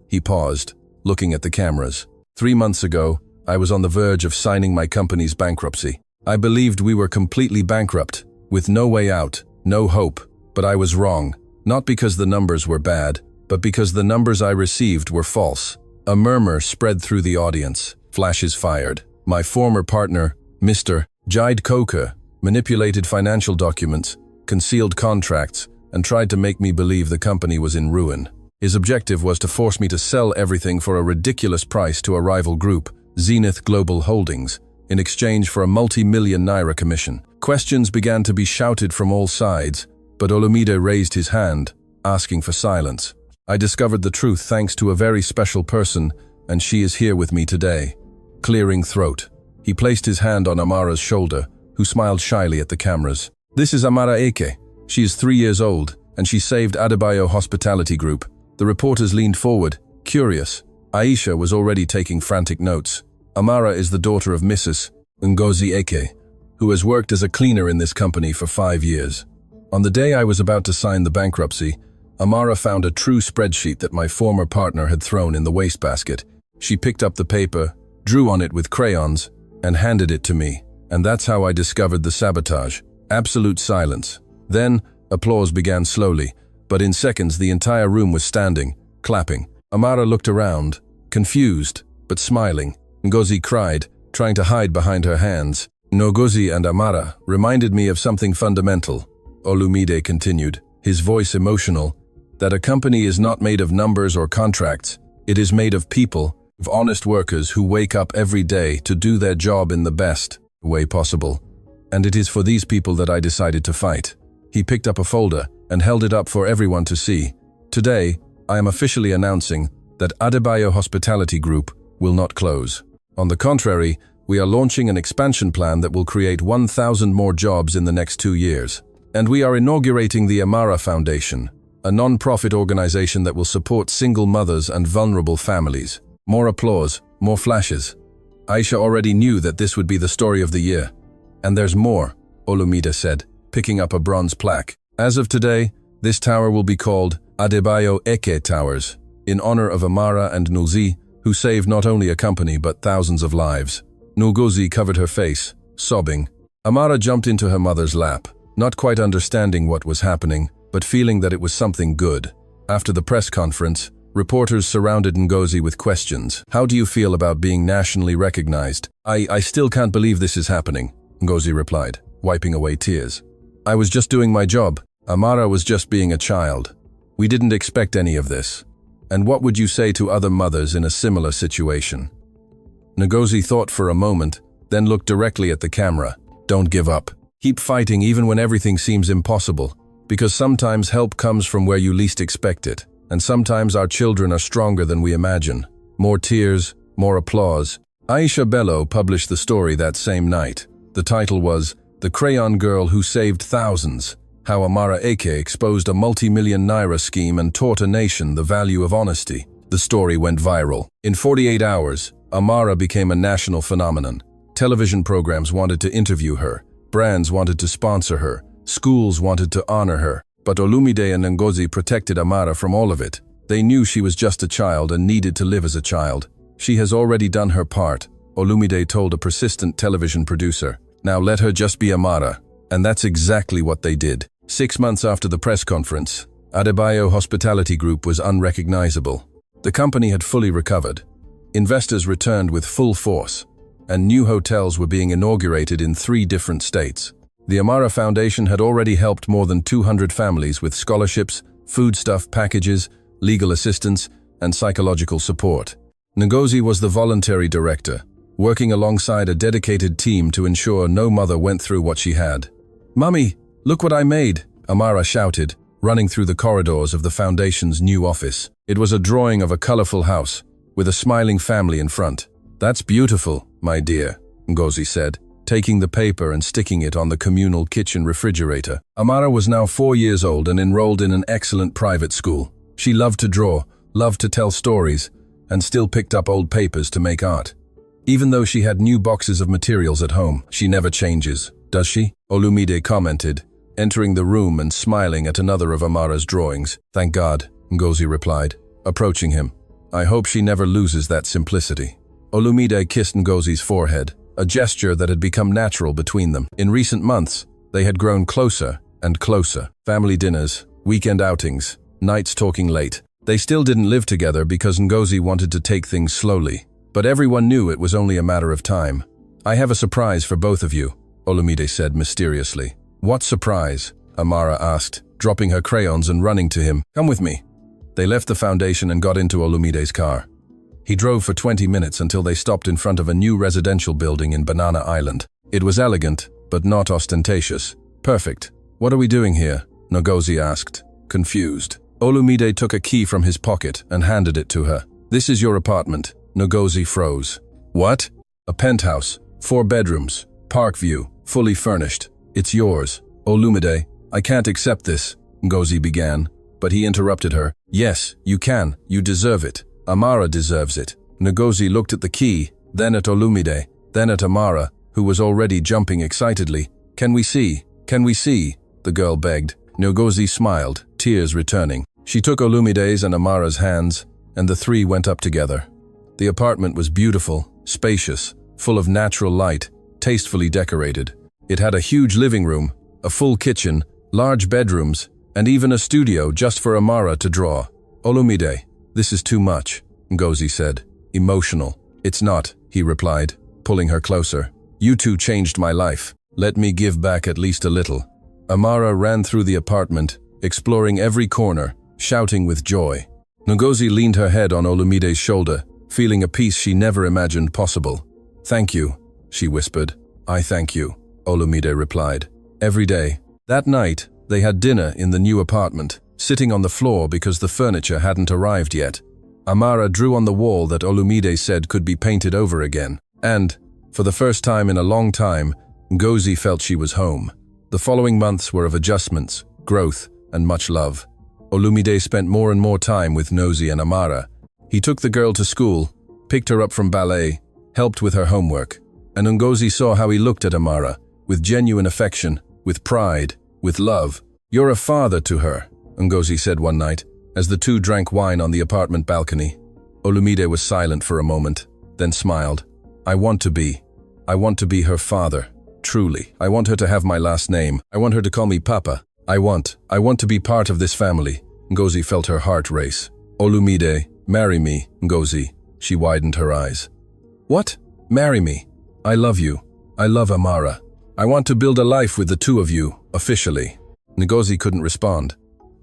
He paused, looking at the cameras. 3 months ago, I was on the verge of signing my company's bankruptcy. I believed we were completely bankrupt, with no way out, no hope, but I was wrong, not because the numbers were bad, but because the numbers I received were false. A murmur spread through the audience. Flashes fired. My former partner, Mr. Jide Koka, manipulated financial documents, concealed contracts, and tried to make me believe the company was in ruin. His objective was to force me to sell everything for a ridiculous price to a rival group, Zenith Global Holdings, in exchange for a multi-million naira commission. Questions began to be shouted from all sides, but Olumide raised his hand, asking for silence. I discovered the truth thanks to a very special person, and she is here with me today. Clearing throat. He placed his hand on Amara's shoulder, who smiled shyly at the cameras. "This is Amara Eke. She is 3 years old, and she saved Adebayo Hospitality Group." The reporters leaned forward, curious. Aisha was already taking frantic notes. Amara is the daughter of Mrs. Ngozi Eke, who has worked as a cleaner in this company for 5 years. On the day I was about to sign the bankruptcy, Amara found a true spreadsheet that my former partner had thrown in the wastebasket. She picked up the paper, drew on it with crayons, and handed it to me. And that's how I discovered the sabotage. Absolute silence. Then, applause began slowly, but in seconds the entire room was standing, clapping. Amara looked around, confused, but smiling. Ngozi cried, trying to hide behind her hands. Ngozi and Amara reminded me of something fundamental. Olumide continued, his voice emotional, that a company is not made of numbers or contracts. It is made of people, of honest workers who wake up every day to do their job in the best way possible. And it is for these people that I decided to fight. He picked up a folder and held it up for everyone to see. Today, I am officially announcing that Adebayo Hospitality Group will not close. On the contrary, we are launching an expansion plan that will create 1,000 more jobs in the next 2 years. And we are inaugurating the Amara Foundation, a non-profit organization that will support single mothers and vulnerable families. More applause, more flashes. Aisha already knew that this would be the story of the year. And there's more, Olumide said, picking up a bronze plaque. As of today, this tower will be called Adebayo Eke Towers, in honor of Amara and Ngozi, who saved not only a company but thousands of lives. Ngozi covered her face, sobbing. Amara jumped into her mother's lap, not quite understanding what was happening, but feeling that it was something good. After the press conference, reporters surrounded Ngozi with questions. How do you feel about being nationally recognized? I still can't believe this is happening, Ngozi replied, wiping away tears. I was just doing my job. Amara was just being a child. We didn't expect any of this. And what would you say to other mothers in a similar situation? Ngozi thought for a moment, then looked directly at the camera. Don't give up. Keep fighting even when everything seems impossible, because sometimes help comes from where you least expect it, and sometimes our children are stronger than we imagine. More tears, more applause. Aisha Bello published the story that same night. The title was The Crayon Girl Who Saved Thousands, How Amara Eke Exposed a Multi-Million Naira Scheme and Taught a Nation the Value of Honesty. The story went viral. In 48 hours, Amara became a national phenomenon. Television programs wanted to interview her, brands wanted to sponsor her, schools wanted to honor her. But Olumide and Ngozi protected Amara from all of it. They knew she was just a child and needed to live as a child. She has already done her part, Olumide told a persistent television producer. Now let her just be Amara. And that's exactly what they did. 6 months after the press conference, Adebayo Hospitality Group was unrecognizable. The company had fully recovered. Investors returned with full force, and new hotels were being inaugurated in 3 different states. The Amara Foundation had already helped more than 200 families with scholarships, foodstuff packages, legal assistance, and psychological support. Ngozi was the voluntary director, working alongside a dedicated team to ensure no mother went through what she had. "Mummy, look what I made," Amara shouted, running through the corridors of the foundation's new office. It was a drawing of a colorful house, with a smiling family in front. "That's beautiful, my dear," Ngozi said, taking the paper and sticking it on the communal kitchen refrigerator. Amara was now 4 years old and enrolled in an excellent private school. She loved to draw, loved to tell stories, and still picked up old papers to make art. Even though she had new boxes of materials at home, she never changes, does she? Olumide commented, entering the room and smiling at another of Amara's drawings. "Thank God," Ngozi replied, approaching him. "I hope she never loses that simplicity." Olumide kissed Ngozi's forehead, a gesture that had become natural between them. In recent months, they had grown closer and closer. Family dinners, weekend outings, nights talking late. They still didn't live together because Ngozi wanted to take things slowly. But everyone knew it was only a matter of time. "I have a surprise for both of you," Olumide said mysteriously. "What surprise?" Amara asked, dropping her crayons and running to him. "Come with me." They left the foundation and got into Olumide's car. He drove for 20 minutes until they stopped in front of a new residential building in Banana Island. It was elegant, but not ostentatious. "Perfect. What are we doing here?" Ngozi asked, confused. Olumide took a key from his pocket and handed it to her. "This is your apartment." Ngozi froze. "What?" "A penthouse, 4 bedrooms, park view, fully furnished. It's yours." "Olumide, I can't accept this," Ngozi began, but he interrupted her. "Yes, you can. You deserve it. Amara deserves it." Ngozi looked at the key, then at Olumide, then at Amara, who was already jumping excitedly. "Can we see? Can we see?" the girl begged. Ngozi smiled, tears returning. She took Olumide's and Amara's hands, and the 3 went up together. The apartment was beautiful, spacious, full of natural light, tastefully decorated. It had a huge living room, a full kitchen, large bedrooms, and even a studio just for Amara to draw. "Olumide, this is too much," Ngozi said, emotional. "It's not," he replied, pulling her closer. "You two changed my life. Let me give back at least a little." Amara ran through the apartment, exploring every corner, shouting with joy. Ngozi leaned her head on Olumide's shoulder, feeling a peace she never imagined possible. "Thank you," she whispered. "I thank you," Olumide replied. "Every day." That night, they had dinner in the new apartment, sitting on the floor because the furniture hadn't arrived yet. Amara drew on the wall that Olumide said could be painted over again. And, for the first time in a long time, Ngozi felt she was home. The following months were of adjustments, growth, and much love. Olumide spent more and more time with Ngozi and Amara. He took the girl to school, picked her up from ballet, helped with her homework. And Ngozi saw how he looked at Amara, with genuine affection, with pride, with love. "You're a father to her," Ngozi said one night, as the 2 drank wine on the apartment balcony. Olumide was silent for a moment, then smiled. I want to be her father, truly. I want her to have my last name. I want her to call me Papa. I want to be part of this family." Ngozi felt her heart race. "Olumide, marry me, Ngozi." She widened her eyes. "What? Marry me? I love you. I love Amara. I want to build a life with the 2 of you, officially." Ngozi couldn't respond.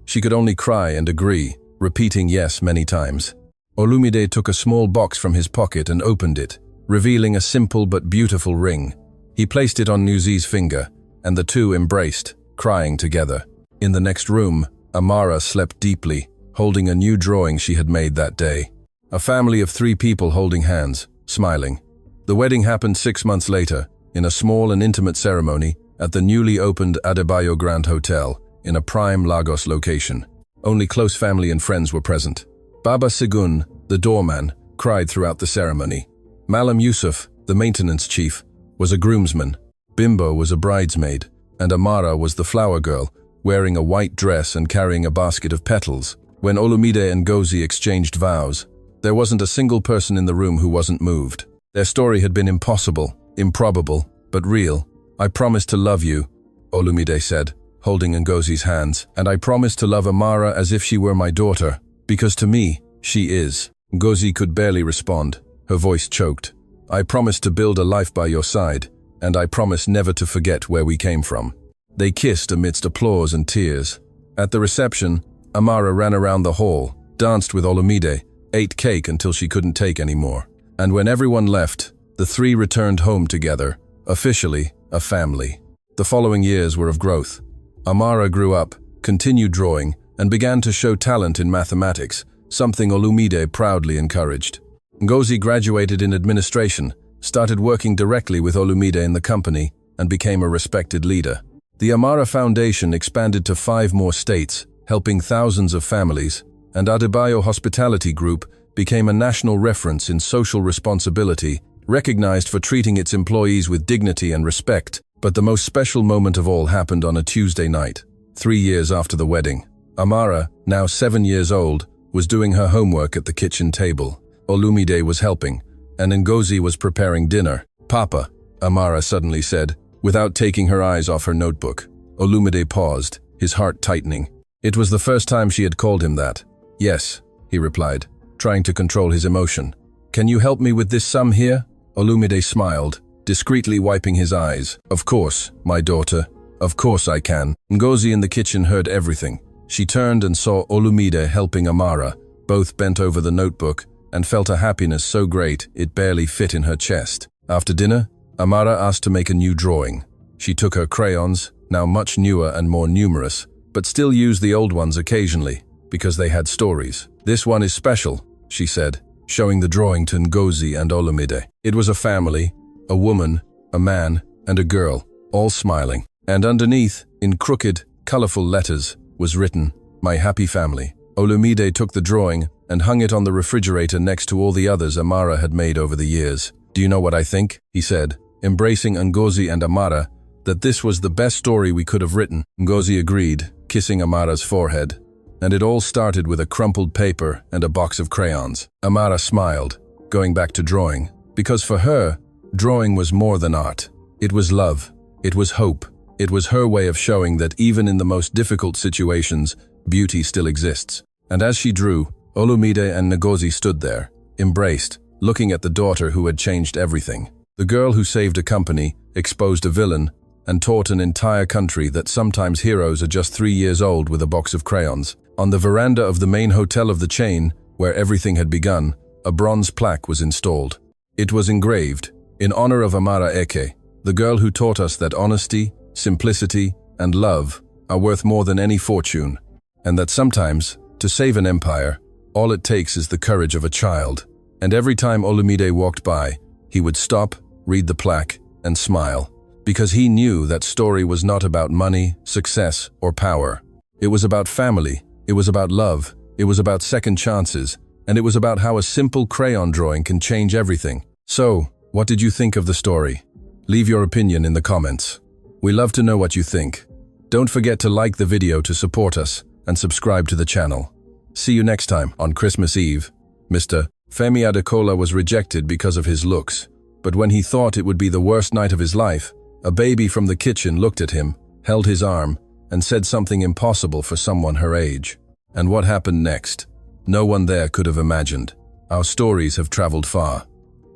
She could only cry and agree, repeating yes many times. Olumide took a small box from his pocket and opened it, revealing a simple but beautiful ring. He placed it on Ngozi's finger, and the 2 embraced, crying together. In the next room, Amara slept deeply, holding a new drawing she had made that day. A family of 3 people holding hands, smiling. The wedding happened 6 months later, in a small and intimate ceremony at the newly opened Adebayo Grand Hotel in a prime Lagos location. Only close family and friends were present. Baba Segun, the doorman, cried throughout the ceremony. Malam Yusuf, the maintenance chief, was a groomsman. Bimbo was a bridesmaid, and Amara was the flower girl, wearing a white dress and carrying a basket of petals. When Olumide and Ngozi exchanged vows, there wasn't a single person in the room who wasn't moved. Their story had been impossible, improbable, but real. "I promise to love you," Olumide said, holding Ngozi's hands, "and I promise to love Amara as if she were my daughter, because to me, she is." Ngozi could barely respond. Her voice choked. "I promise to build a life by your side, and I promise never to forget where we came from." They kissed amidst applause and tears. At the reception, Amara ran around the hall, danced with Olumide, ate cake until she couldn't take any more. And when everyone left, the three returned home together, officially a family. The following years were of growth. Amara grew up, continued drawing, and began to show talent in mathematics, something Olumide proudly encouraged. Ngozi graduated in administration, started working directly with Olumide in the company, and became a respected leader. The Amara Foundation expanded to 5 more states, helping thousands of families, and Adebayo Hospitality Group became a national reference in social responsibility, recognized for treating its employees with dignity and respect. But the most special moment of all happened on a Tuesday night, 3 years after the wedding. Amara, now 7 years old, was doing her homework at the kitchen table. Olumide was helping, and Ngozi was preparing dinner. "Papa," Amara suddenly said, without taking her eyes off her notebook. Olumide paused, his heart tightening. It was the first time she had called him that. "Yes," he replied, trying to control his emotion. "Can you help me with this sum here?" Olumide smiled, discreetly wiping his eyes. "Of course, my daughter. Of course I can." Ngozi in the kitchen heard everything. She turned and saw Olumide helping Amara, both bent over the notebook, and felt a happiness so great it barely fit in her chest. After dinner, Amara asked to make a new drawing. She took her crayons, now much newer and more numerous, but still used the old ones occasionally, because they had stories. "This one is special," she said, showing the drawing to Ngozi and Olumide. It was a family, a woman, a man, and a girl, all smiling. And underneath, in crooked, colorful letters, was written, "My happy family." Olumide took the drawing and hung it on the refrigerator next to all the others Amara had made over the years. "Do you know what I think?" he said, embracing Ngozi and Amara, "that this was the best story we could have written." Ngozi agreed, kissing Amara's forehead. And it all started with a crumpled paper and a box of crayons. Amara smiled, going back to drawing, because for her, drawing was more than art. It was love. It was hope. It was her way of showing that even in the most difficult situations, beauty still exists. And as she drew, Olumide and Ngozi stood there, embraced, looking at the daughter who had changed everything. The girl who saved a company, exposed a villain, and taught an entire country that sometimes heroes are just 3 years old with a box of crayons. On the veranda of the main hotel of the chain, where everything had begun, a bronze plaque was installed. It was engraved, "In honor of Amara Eke, the girl who taught us that honesty, simplicity, and love are worth more than any fortune, and that sometimes, to save an empire, all it takes is the courage of a child." And every time Olumide walked by, he would stop, read the plaque, and smile, because he knew that story was not about money, success, or power. It was about family, it was about love, it was about second chances, and it was about how a simple crayon drawing can change everything. So, what did you think of the story? Leave your opinion in the comments. We love to know what you think. Don't forget to like the video to support us and subscribe to the channel. See you next time on Christmas Eve. Mr. Femi Adekola was rejected because of his looks, but when he thought it would be the worst night of his life, a baby from the kitchen looked at him, held his arm, and said something impossible for someone her age. And what happened next? No one there could have imagined. Our stories have traveled far.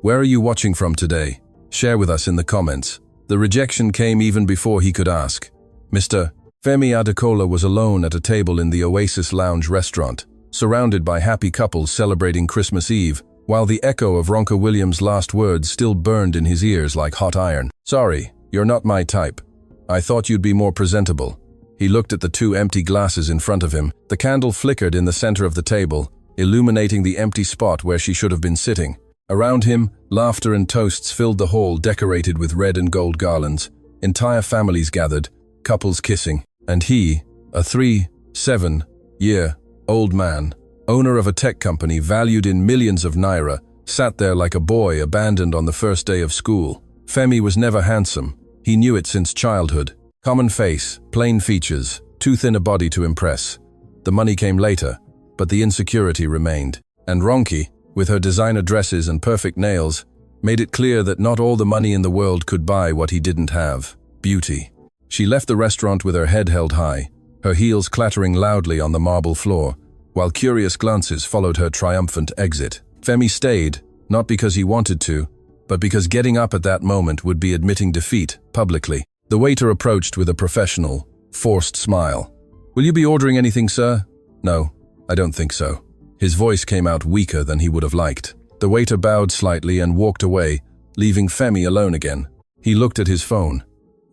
Where are you watching from today? Share with us in the comments. The rejection came even before he could ask. Mr. Femi Adekola was alone at a table in the Oasis Lounge restaurant, surrounded by happy couples celebrating Christmas Eve, while the echo of Ronka Williams' last words still burned in his ears like hot iron. "Sorry, you're not my type. I thought you'd be more presentable." He looked at the 2 empty glasses in front of him. The candle flickered in the center of the table, illuminating the empty spot where she should have been sitting. Around him, laughter and toasts filled the hall, decorated with red and gold garlands. Entire families gathered, couples kissing. And he, a 37-year-old man, owner of a tech company valued in millions of naira, sat there like a boy abandoned on the first day of school. Femi was never handsome. He knew it since childhood. Common face, plain features, too thin a body to impress. The money came later, but the insecurity remained. And Ronki, with her designer dresses and perfect nails, made it clear that not all the money in the world could buy what he didn't have: beauty. She left the restaurant with her head held high, her heels clattering loudly on the marble floor, while curious glances followed her triumphant exit. Femi stayed, not because he wanted to, but because getting up at that moment would be admitting defeat publicly. The waiter approached with a professional, forced smile. "Will you be ordering anything, sir?" "No, I don't think so." His voice came out weaker than he would have liked. The waiter bowed slightly and walked away, leaving Femi alone again. He looked at his phone.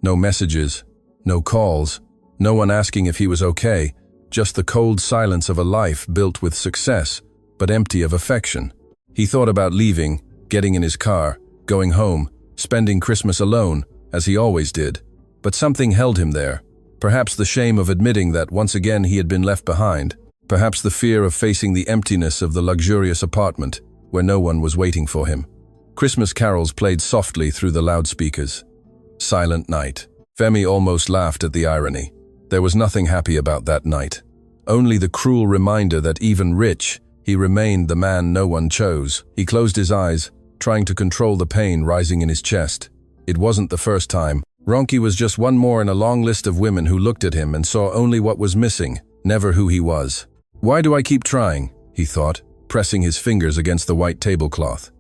No messages, no calls, no one asking if he was okay, just the cold silence of a life built with success, but empty of affection. He thought about leaving, getting in his car, going home, spending Christmas alone, as he always did. But something held him there. Perhaps the shame of admitting that once again he had been left behind. Perhaps the fear of facing the emptiness of the luxurious apartment, where no one was waiting for him. Christmas carols played softly through the loudspeakers. Silent night. Femi almost laughed at the irony. There was nothing happy about that night. Only the cruel reminder that even rich, he remained the man no one chose. He closed his eyes, trying to control the pain rising in his chest. It wasn't the first time. Ronki was just one more in a long list of women who looked at him and saw only what was missing, never who he was. "Why do I keep trying?" he thought, pressing his fingers against the white tablecloth.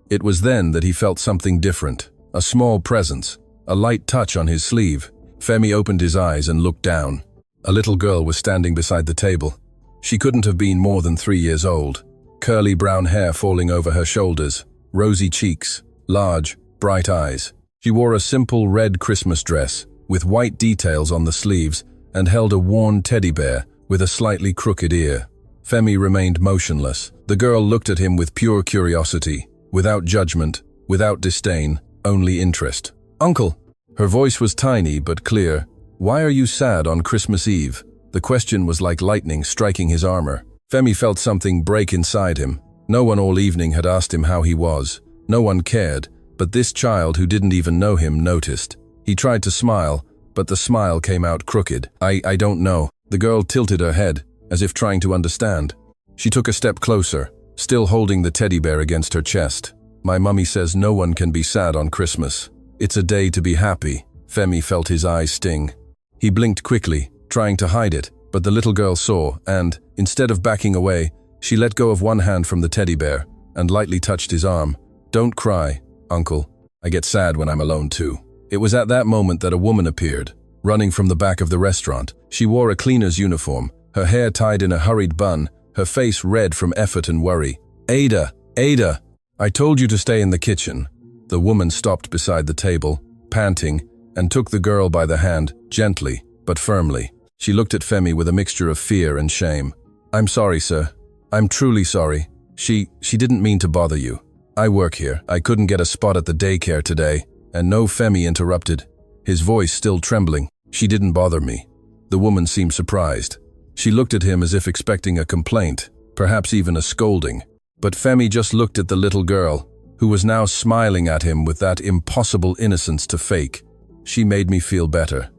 It was then that he felt something different, a small presence, a light touch on his sleeve. Femi opened his eyes and looked down. A little girl was standing beside the table. She couldn't have been more than 3 years old. Curly brown hair falling over her shoulders, rosy cheeks, large, bright eyes. She wore a simple red Christmas dress, with white details on the sleeves, and held a worn teddy bear with a slightly crooked ear. Femi remained motionless. The girl looked at him with pure curiosity, without judgment, without disdain, only interest. "Uncle." Her voice was tiny but clear. "Why are you sad on Christmas Eve?" The question was like lightning striking his armor. Femi felt something break inside him. No one all evening had asked him how he was. No one cared, but this child who didn't even know him noticed. He tried to smile, but the smile came out crooked. I don't know." The girl tilted her head, as if trying to understand. She took a step closer, still holding the teddy bear against her chest. "My mummy says no one can be sad on Christmas. It's a day to be happy." Femi felt his eyes sting. He blinked quickly, trying to hide it, but the little girl saw, and, instead of backing away, she let go of one hand from the teddy bear and lightly touched his arm. "Don't cry, Uncle. I get sad when I'm alone too." It was at that moment that a woman appeared, running from the back of the restaurant. She wore a cleaner's uniform, her hair tied in a hurried bun, her face red from effort and worry. "Ada! Ada! I told you to stay in the kitchen." The woman stopped beside the table, panting, and took the girl by the hand, gently, but firmly. She looked at Femi with a mixture of fear and shame. "I'm sorry, sir. I'm truly sorry. She didn't mean to bother you. I work here. I couldn't get a spot at the daycare today." And no, Femi interrupted, his voice still trembling. "She didn't bother me." The woman seemed surprised. She looked at him as if expecting a complaint, perhaps even a scolding. But Femi just looked at the little girl, who was now smiling at him with that impossible innocence to fake. "She made me feel better."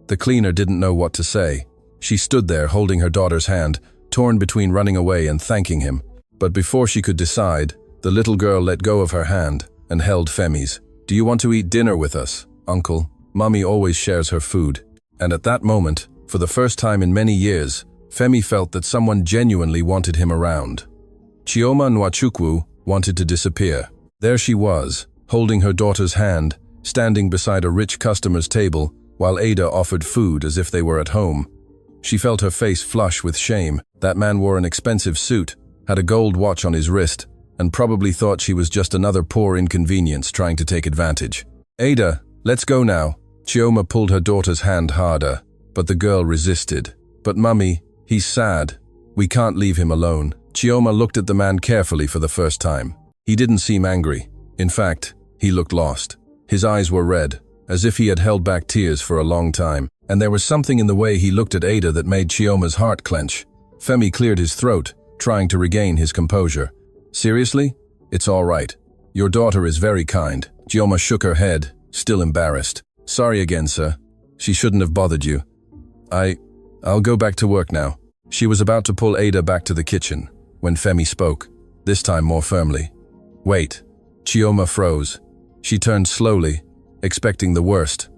The cleaner didn't know what to say. She stood there holding her daughter's hand, torn between running away and thanking him. But before she could decide, the little girl let go of her hand and held Femi's. "Do you want to eat dinner with us, Uncle? Mummy always shares her food." And at that moment, for the first time in many years, Femi felt that someone genuinely wanted him around. Chioma Nwachukwu wanted to disappear. There she was, holding her daughter's hand, standing beside a rich customer's table, while Ada offered food as if they were at home. She felt her face flush with shame. That man wore an expensive suit, had a gold watch on his wrist, and probably thought she was just another poor inconvenience trying to take advantage. "Ada, let's go now." Chioma pulled her daughter's hand harder, but the girl resisted. "But Mummy, he's sad. We can't leave him alone." Chioma looked at the man carefully for the first time. He didn't seem angry. In fact, he looked lost. His eyes were red, as if he had held back tears for a long time, and there was something in the way he looked at Ada that made Chioma's heart clench. Femi cleared his throat, trying to regain his composure. "Seriously? It's all right. Your daughter is very kind." Chioma shook her head, still embarrassed. "Sorry again, sir. She shouldn't have bothered you. I'll go back to work now." She was about to pull Ada back to the kitchen, when Femi spoke, this time more firmly. "Wait." Chioma froze. She turned slowly, expecting the worst.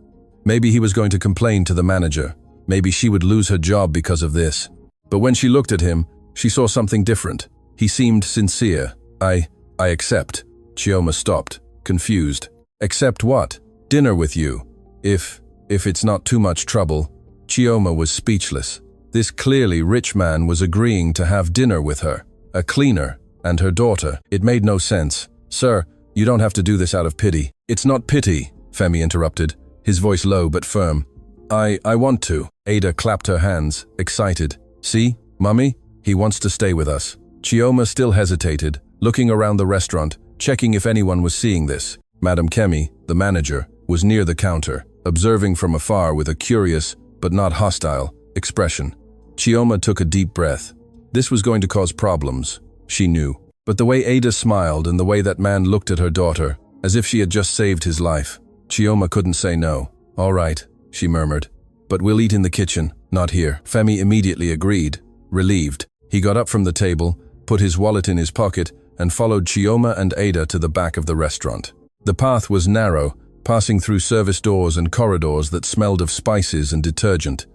Maybe he was going to complain to the manager. Maybe she would lose her job because of this. But when she looked at him, she saw something different. He seemed sincere. I accept. Chioma stopped, confused. Accept what? Dinner with you. If it's not too much trouble. Chioma was speechless. This clearly rich man was agreeing to have dinner with her, a cleaner, and her daughter. It made no sense. Sir, you don't have to do this out of pity. It's not pity, Femi interrupted, his voice low but firm. I want to. Ada clapped her hands, excited. See, Mummy? He wants to stay with us. Chioma still hesitated, looking around the restaurant, checking if anyone was seeing this. Madam Kemi, the manager, was near the counter, observing from afar with a curious, but not hostile, expression. Chioma took a deep breath. This was going to cause problems, she knew. But the way Ada smiled and the way that man looked at her daughter, as if she had just saved his life, Chioma couldn't say no. All right, she murmured. But we'll eat in the kitchen, not here. Femi immediately agreed, relieved. He got up from the table, put his wallet in his pocket, and followed Chioma and Ada to the back of the restaurant. The path was narrow, passing through service doors and corridors that smelled of spices and detergent.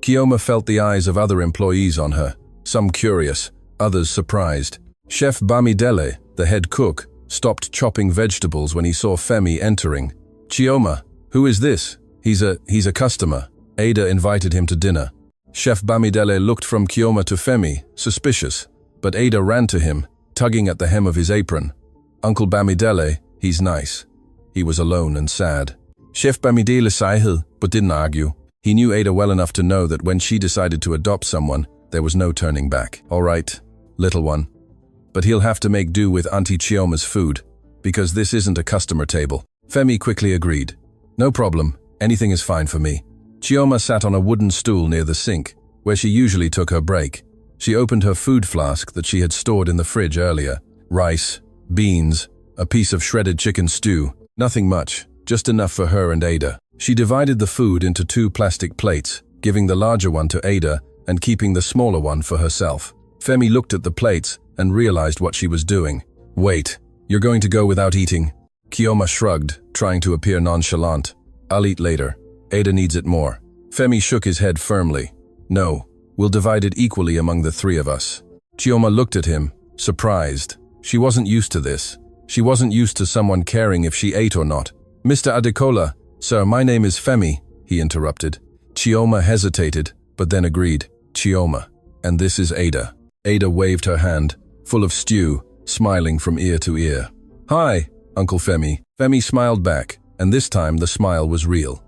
Chioma felt the eyes of other employees on her, some curious, others surprised. Chef Bamidele, the head cook, stopped chopping vegetables when he saw Femi entering. Chioma, who is this? He's a customer. Ada invited him to dinner. Chef Bamidele looked from Chioma to Femi, suspicious, but Ada ran to him, tugging at the hem of his apron. Uncle Bamidele, he's nice. He was alone and sad. Chef Bamidele sighed, but didn't argue. He knew Ada well enough to know that when she decided to adopt someone, there was no turning back. All right, little one. But he'll have to make do with Auntie Chioma's food, because this isn't a customer table. Femi quickly agreed. No problem, anything is fine for me. Chioma sat on a wooden stool near the sink, where she usually took her break. She opened her food flask that she had stored in the fridge earlier. Rice, beans, a piece of shredded chicken stew. Nothing much, just enough for her and Ada. She divided the food into 2 plastic plates, giving the larger one to Ada and keeping the smaller one for herself. Femi looked at the plates and realized what she was doing. Wait, you're going to go without eating? Chioma shrugged, trying to appear nonchalant. I'll eat later. Ada needs it more. Femi shook his head firmly. No, we'll divide it equally among the 3 of us. Chioma looked at him, surprised. She wasn't used to this. She wasn't used to someone caring if she ate or not. Mr. Adekola, sir, my name is Femi, he interrupted. Chioma hesitated, but then agreed. Chioma, and this is Ada. Ada waved her hand, full of stew, smiling from ear to ear. Hi, Uncle Femi. Femi smiled back, and this time the smile was real.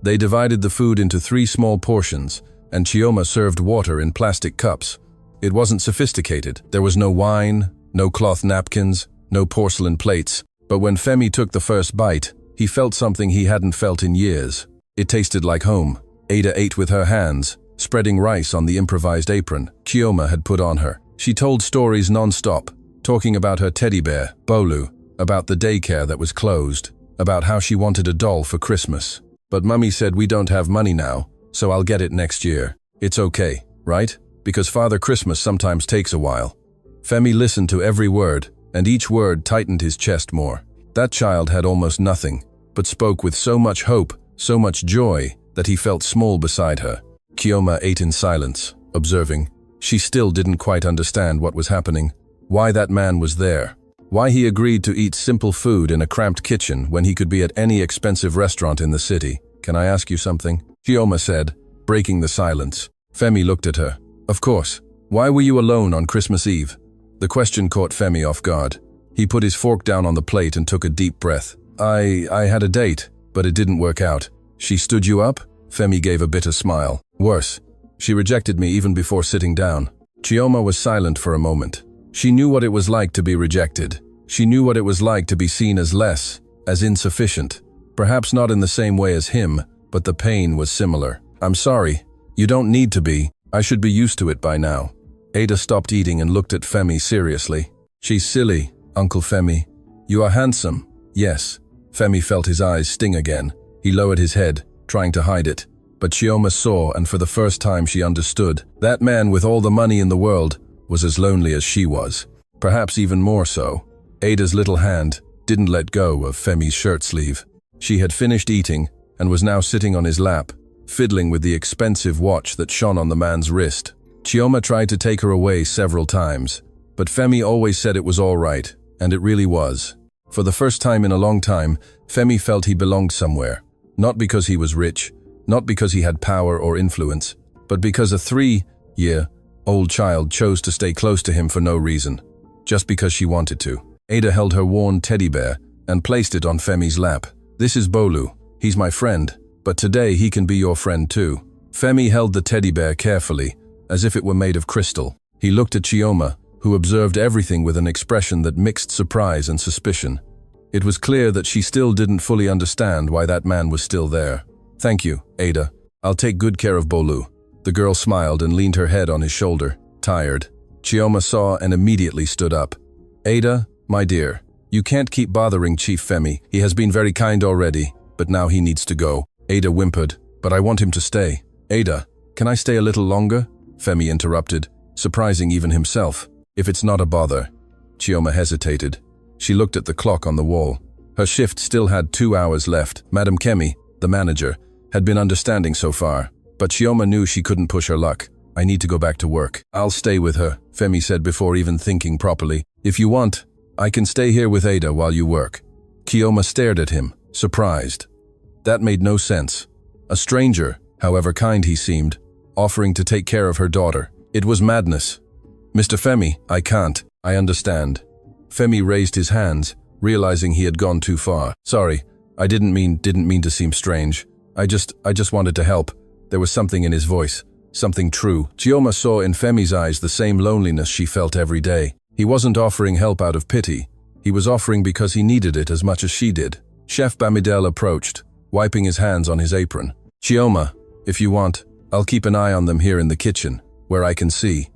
They divided the food into 3 small portions, and Chioma served water in plastic cups. It wasn't sophisticated. There was no wine, no cloth napkins, no porcelain plates. But when Femi took the first bite, he felt something he hadn't felt in years. It tasted like home. Ada ate with her hands, spreading rice on the improvised apron Chioma had put on her. She told stories non-stop, talking about her teddy bear, Bolu, about the daycare that was closed, about how she wanted a doll for Christmas. But Mummy said we don't have money now, so I'll get it next year. It's okay, right? Because Father Christmas sometimes takes a while. Femi listened to every word, and each word tightened his chest more. That child had almost nothing, but spoke with so much hope, so much joy, that he felt small beside her. Chioma ate in silence, observing. She still didn't quite understand what was happening, why that man was there, why he agreed to eat simple food in a cramped kitchen when he could be at any expensive restaurant in the city. Can I ask you something? Chioma said, breaking the silence. Femi looked at her. Of course. Why were you alone on Christmas Eve? The question caught Femi off guard. He put his fork down on the plate and took a deep breath. I had a date, but it didn't work out. She stood you up? Femi gave a bitter smile. Worse. She rejected me even before sitting down. Chioma was silent for a moment. She knew what it was like to be rejected. She knew what it was like to be seen as less, as insufficient. Perhaps not in the same way as him, but the pain was similar. I'm sorry. You don't need to be. I should be used to it by now. Ada stopped eating and looked at Femi seriously. She's silly, Uncle Femi. You are handsome. Yes. Femi felt his eyes sting again. He lowered his head, trying to hide it. But Chioma saw, and for the first time she understood. That man with all the money in the world was as lonely as she was. Perhaps even more so. Ada's little hand didn't let go of Femi's shirt sleeve. She had finished eating, and was now sitting on his lap, fiddling with the expensive watch that shone on the man's wrist. Chioma tried to take her away several times, but Femi always said it was all right, and it really was. For the first time in a long time, Femi felt he belonged somewhere, not because he was rich, not because he had power or influence, but because a 3-year-old child chose to stay close to him for no reason, just because she wanted to. Ada held her worn teddy bear and placed it on Femi's lap. "This is Bolu. He's my friend, but today he can be your friend too." Femi held the teddy bear carefully, as if it were made of crystal. He looked at Chioma, who observed everything with an expression that mixed surprise and suspicion. It was clear that she still didn't fully understand why that man was still there. "Thank you, Ada. I'll take good care of Bolu." The girl smiled and leaned her head on his shoulder, tired. Chioma saw and immediately stood up. "Ada, my dear, you can't keep bothering Chief Femi. He has been very kind already, but now he needs to go." Ada whimpered, "But I want him to stay." "Ada, can I stay a little longer?" Femi interrupted, surprising even himself. "If it's not a bother." Chioma hesitated. She looked at the clock on the wall. Her shift still had 2 hours left. Madam Kemi, the manager, had been understanding so far, but Chioma knew she couldn't push her luck. "I need to go back to work." "I'll stay with her," Femi said before even thinking properly. "If you want, I can stay here with Ada while you work." Chioma stared at him, surprised. That made no sense. A stranger, however kind he seemed, offering to take care of her daughter. It was madness. "Mr. Femi, I can't. I understand." Femi raised his hands, realizing he had gone too far. "Sorry, I didn't mean to seem strange. I just wanted to help." There was something in his voice, something true. Chioma saw in Femi's eyes the same loneliness she felt every day. He wasn't offering help out of pity. He was offering because he needed it as much as she did. Chef Bamidele approached, wiping his hands on his apron. "Chioma, if you want, I'll keep an eye on them here in the kitchen, where I can see.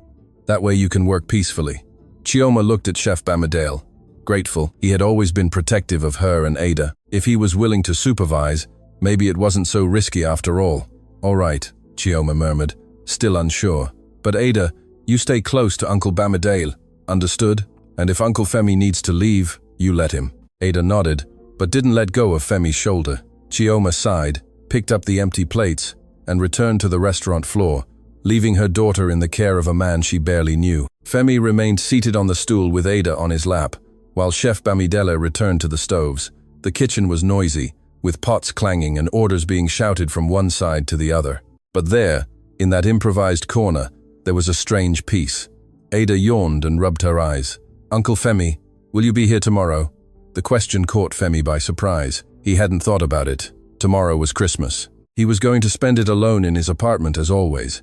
That way you can work peacefully." Chioma looked at Chef Bamidele, grateful. He had always been protective of her and Ada. If he was willing to supervise, maybe it wasn't so risky after all. "All right," Chioma murmured, still unsure. "But Ada, you stay close to Uncle Bamidele, understood? And if Uncle Femi needs to leave, you let him." Ada nodded, but didn't let go of Femi's shoulder. Chioma sighed, picked up the empty plates, and returned to the restaurant floor, leaving her daughter in the care of a man she barely knew. Femi remained seated on the stool with Ada on his lap, while Chef Bamidele returned to the stoves. The kitchen was noisy, with pots clanging and orders being shouted from one side to the other. But there, in that improvised corner, there was a strange peace. Ada yawned and rubbed her eyes. "Uncle Femi, will you be here tomorrow?" The question caught Femi by surprise. He hadn't thought about it. Tomorrow was Christmas. He was going to spend it alone in his apartment as always.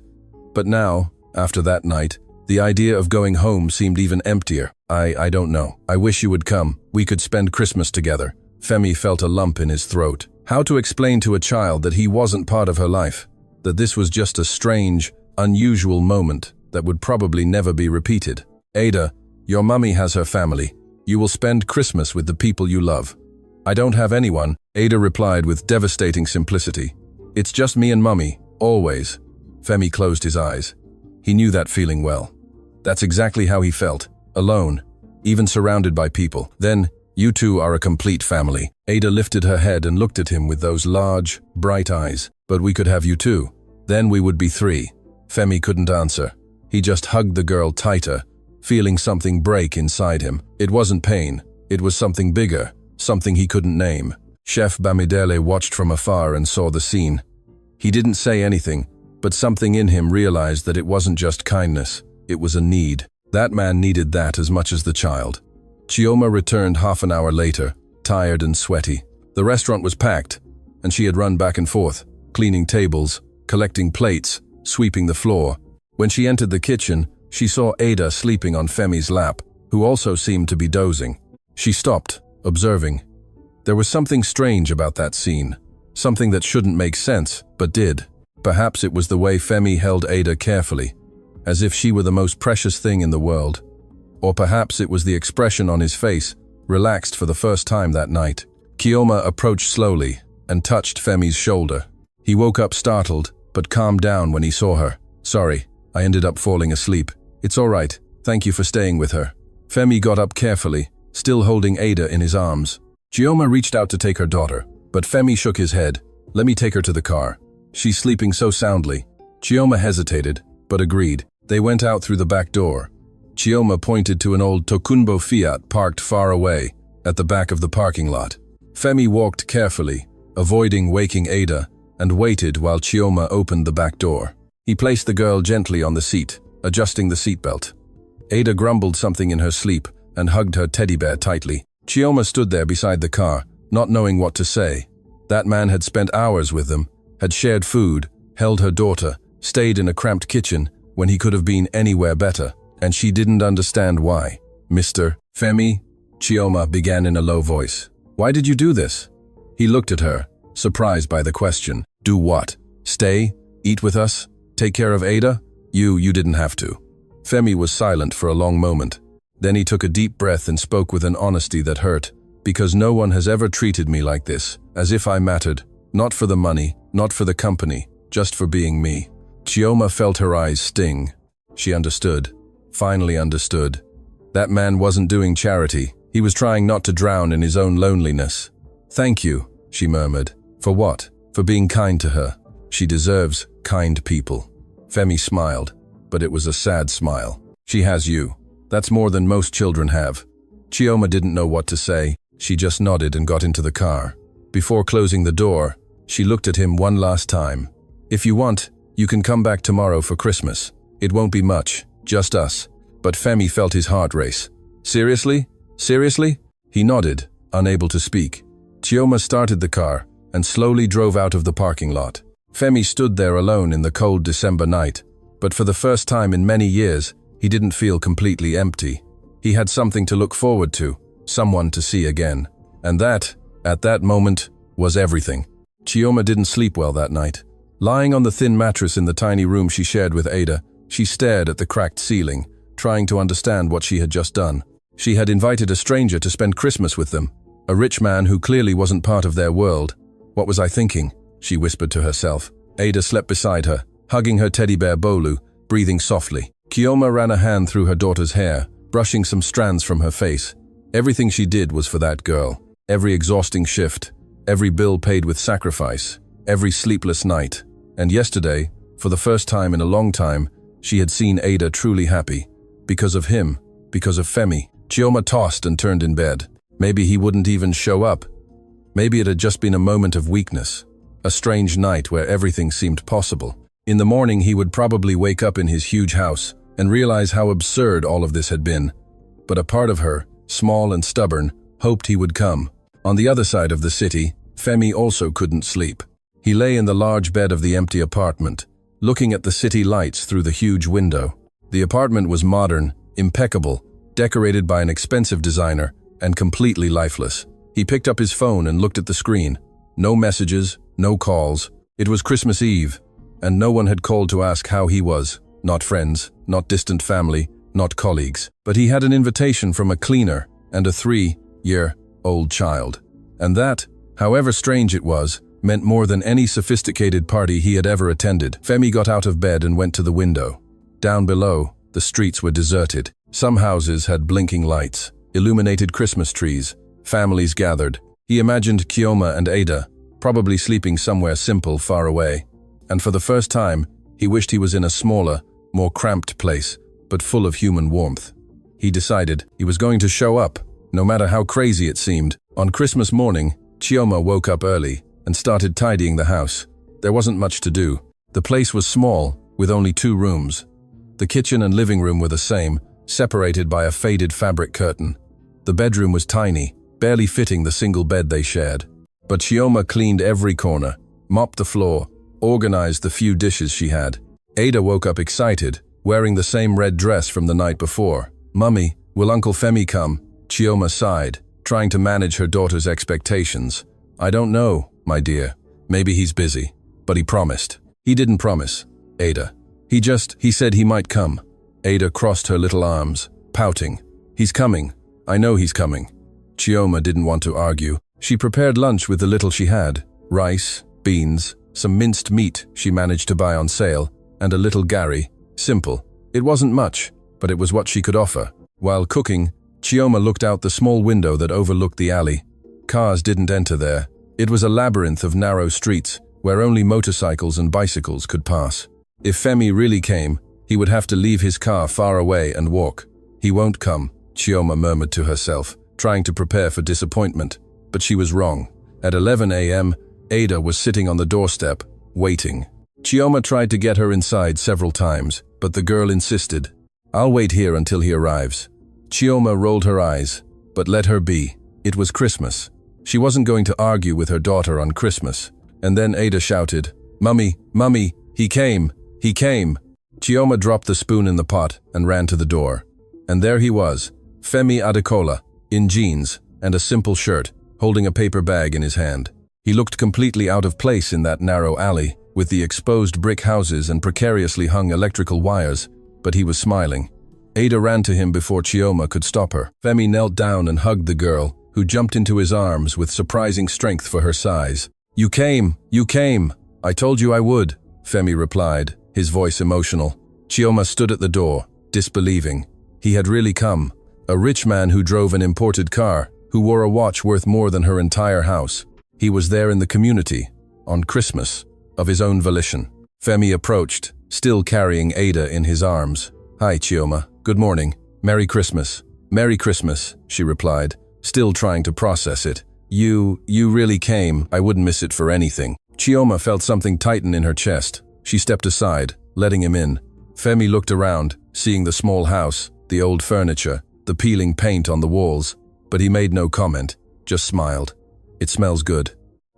But now, after that night, the idea of going home seemed even emptier. I don't know. I wish you would come. We could spend Christmas together." Femi felt a lump in his throat. How to explain to a child that he wasn't part of her life? That this was just a strange, unusual moment that would probably never be repeated? "Ada, your mummy has her family. You will spend Christmas with the people you love." "I don't have anyone," Ada replied with devastating simplicity. "It's just me and mummy, always." Femi closed his eyes. He knew that feeling well. That's exactly how he felt, alone, even surrounded by people. "Then, you two are a complete family." Ada lifted her head and looked at him with those large, bright eyes. "But we could have you too. Then we would be 3. Femi couldn't answer. He just hugged the girl tighter, feeling something break inside him. It wasn't pain. It was something bigger, something he couldn't name. Chef Bamidele watched from afar and saw the scene. He didn't say anything, but something in him realized that it wasn't just kindness, it was a need. That man needed that as much as the child. Chioma returned half an hour later, tired and sweaty. The restaurant was packed, and she had run back and forth, cleaning tables, collecting plates, sweeping the floor. When she entered the kitchen, she saw Ada sleeping on Femi's lap, who also seemed to be dozing. She stopped, observing. There was something strange about that scene, something that shouldn't make sense, but did. Perhaps it was the way Femi held Ada carefully, as if she were the most precious thing in the world. Or perhaps it was the expression on his face, relaxed for the first time that night. Chioma approached slowly and touched Femi's shoulder. He woke up startled, but calmed down when he saw her. "Sorry, I ended up falling asleep." "It's all right. Thank you for staying with her." Femi got up carefully, still holding Ada in his arms. Chioma reached out to take her daughter, but Femi shook his head, Let me take her to the car. She's sleeping so soundly." Chioma hesitated, but agreed. They went out through the back door. Chioma pointed to an old Tokunbo Fiat parked far away, at the back of the parking lot. Femi walked carefully, avoiding waking Ada, and waited while Chioma opened the back door. He placed the girl gently on the seat, adjusting the seatbelt. Ada grumbled something in her sleep and hugged her teddy bear tightly. Chioma stood there beside the car, not knowing what to say. That man had spent hours with them, had shared food, held her daughter, stayed in a cramped kitchen when he could have been anywhere better, and she didn't understand why. "Mr. Femi," Chioma began in a low voice. "Why did you do this?" He looked at her, surprised by the question. "Do what? Stay? Eat with us? Take care of Ada? You didn't have to." Femi was silent for a long moment. Then he took a deep breath and spoke with an honesty that hurt. "Because no one has ever treated me like this, as if I mattered. Not for the money, not for the company, just for being me." Chioma felt her eyes sting. She understood. Finally understood. That man wasn't doing charity. He was trying not to drown in his own loneliness. "Thank you," she murmured. "For what?" "For being kind to her. She deserves kind people." Femi smiled, but it was a sad smile. "She has you. That's more than most children have." Chioma didn't know what to say. She just nodded and got into the car. Before closing the door, she looked at him one last time. "If you want, you can come back tomorrow for Christmas. It won't be much, just us." But Femi felt his heart race. "Seriously? Seriously?" He nodded, unable to speak. Chioma started the car and slowly drove out of the parking lot. Femi stood there alone in the cold December night, but for the first time in many years, he didn't feel completely empty. He had something to look forward to, someone to see again. And that, at that moment, was everything. Chioma didn't sleep well that night. Lying on the thin mattress in the tiny room she shared with Ada, she stared at the cracked ceiling, trying to understand what she had just done. She had invited a stranger to spend Christmas with them, a rich man who clearly wasn't part of their world. "What was I thinking?" she whispered to herself. Ada slept beside her, hugging her teddy bear Bolu, breathing softly. Chioma ran a hand through her daughter's hair, brushing some strands from her face. Everything she did was for that girl. Every exhausting shift, every bill paid with sacrifice, every sleepless night. And yesterday, for the first time in a long time, she had seen Ada truly happy. Because of him, because of Femi. Chioma tossed and turned in bed. Maybe he wouldn't even show up. Maybe it had just been a moment of weakness. A strange night where everything seemed possible. In the morning he would probably wake up in his huge house and realize how absurd all of this had been. But a part of her, small and stubborn, hoped he would come. On the other side of the city, Femi also couldn't sleep. He lay in the large bed of the empty apartment, looking at the city lights through the huge window. The apartment was modern, impeccable, decorated by an expensive designer, and completely lifeless. He picked up his phone and looked at the screen. No messages, no calls. It was Christmas Eve, and no one had called to ask how he was. Not friends, not distant family, not colleagues. But he had an invitation from a cleaner and a 3-year-old child. And that, however strange it was, meant more than any sophisticated party he had ever attended. Femi got out of bed and went to the window. Down below, the streets were deserted. Some houses had blinking lights, illuminated Christmas trees, families gathered. He imagined Chioma and Ada, probably sleeping somewhere simple far away. And for the first time, he wished he was in a smaller, more cramped place, but full of human warmth. He decided he was going to show up, no matter how crazy it seemed. On Christmas morning, Chioma woke up early and started tidying the house. There wasn't much to do. The place was small, with only 2 rooms. The kitchen and living room were the same, separated by a faded fabric curtain. The bedroom was tiny, barely fitting the single bed they shared. But Chioma cleaned every corner, mopped the floor, organized the few dishes she had. Ada woke up excited, wearing the same red dress from the night before. "Mummy, will Uncle Femi come?" Chioma sighed, trying to manage her daughter's expectations. "I don't know, my dear. Maybe he's busy. But he promised." "He didn't promise, Ada. He said he might come." Ada crossed her little arms, pouting. "He's coming. I know he's coming." Chioma didn't want to argue. She prepared lunch with the little she had. Rice, beans, some minced meat she managed to buy on sale, and a little gari. Simple. It wasn't much, but it was what she could offer. While cooking, Chioma looked out the small window that overlooked the alley. Cars didn't enter there. It was a labyrinth of narrow streets, where only motorcycles and bicycles could pass. If Femi really came, he would have to leave his car far away and walk. He won't come, Chioma murmured to herself, trying to prepare for disappointment. But she was wrong. At 11 a.m., Ada was sitting on the doorstep, waiting. Chioma tried to get her inside several times, but the girl insisted. "I'll wait here until he arrives." Chioma rolled her eyes, but let her be. It was Christmas. She wasn't going to argue with her daughter on Christmas. And then Ada shouted, "Mummy, Mummy, he came, he came." Chioma dropped the spoon in the pot and ran to the door. And there he was, Femi Adekola, in jeans and a simple shirt, holding a paper bag in his hand. He looked completely out of place in that narrow alley, with the exposed brick houses and precariously hung electrical wires, but he was smiling. Ada ran to him before Chioma could stop her. Femi knelt down and hugged the girl, who jumped into his arms with surprising strength for her size. You came, I told you I would," Femi replied, his voice emotional. Chioma stood at the door, disbelieving. He had really come. A rich man who drove an imported car, who wore a watch worth more than her entire house. He was there in the community, on Christmas, of his own volition. Femi approached, still carrying Ada in his arms. "Hi, Chioma. Good morning. Merry Christmas." "Merry Christmas," she replied, still trying to process it. You really came. I wouldn't miss it for anything." Chioma felt something tighten in her chest. She stepped aside, letting him in. Femi looked around, seeing the small house, the old furniture, the peeling paint on the walls, but he made no comment, just smiled. "It smells good.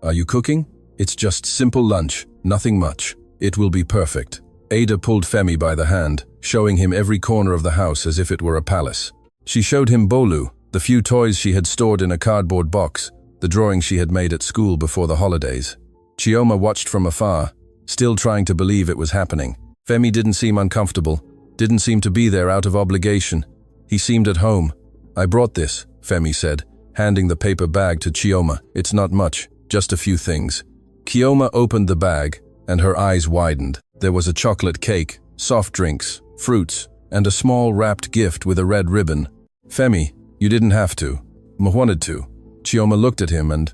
Are you cooking?" "It's just simple lunch, nothing much. It will be perfect." Ada pulled Femi by the hand, showing him every corner of the house as if it were a palace. She showed him Bolu, the few toys she had stored in a cardboard box, the drawing she had made at school before the holidays. Chioma watched from afar, still trying to believe it was happening. Femi didn't seem uncomfortable, didn't seem to be there out of obligation. He seemed at home. "I brought this," Femi said, handing the paper bag to Chioma. "It's not much, just a few things." Chioma opened the bag, and her eyes widened. There was a chocolate cake, soft drinks, fruits, and a small wrapped gift with a red ribbon. "Femi, you didn't have to. I wanted to." Chioma looked at him and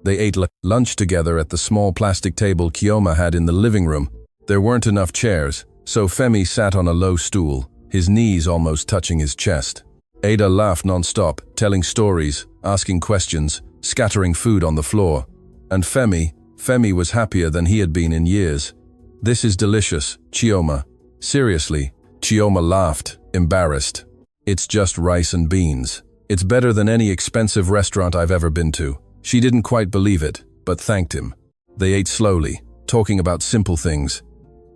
they ate lunch together at the small plastic table Chioma had in the living room. There weren't enough chairs, so Femi sat on a low stool, his knees almost touching his chest. Ada laughed non-stop, telling stories, asking questions, scattering food on the floor. And Femi was happier than he had been in years. "This is delicious, Chioma." "Seriously?" Chioma laughed, embarrassed. "It's just rice and beans. It's better than any expensive restaurant I've ever been to." She didn't quite believe it, but thanked him. They ate slowly, talking about simple things.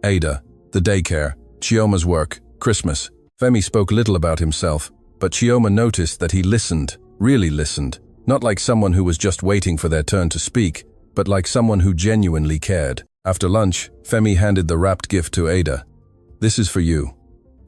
Ada, the daycare, Chioma's work, Christmas. Femi spoke little about himself, but Chioma noticed that he listened, really listened, not like someone who was just waiting for their turn to speak, but like someone who genuinely cared. After lunch, Femi handed the wrapped gift to Ada. "This is for you."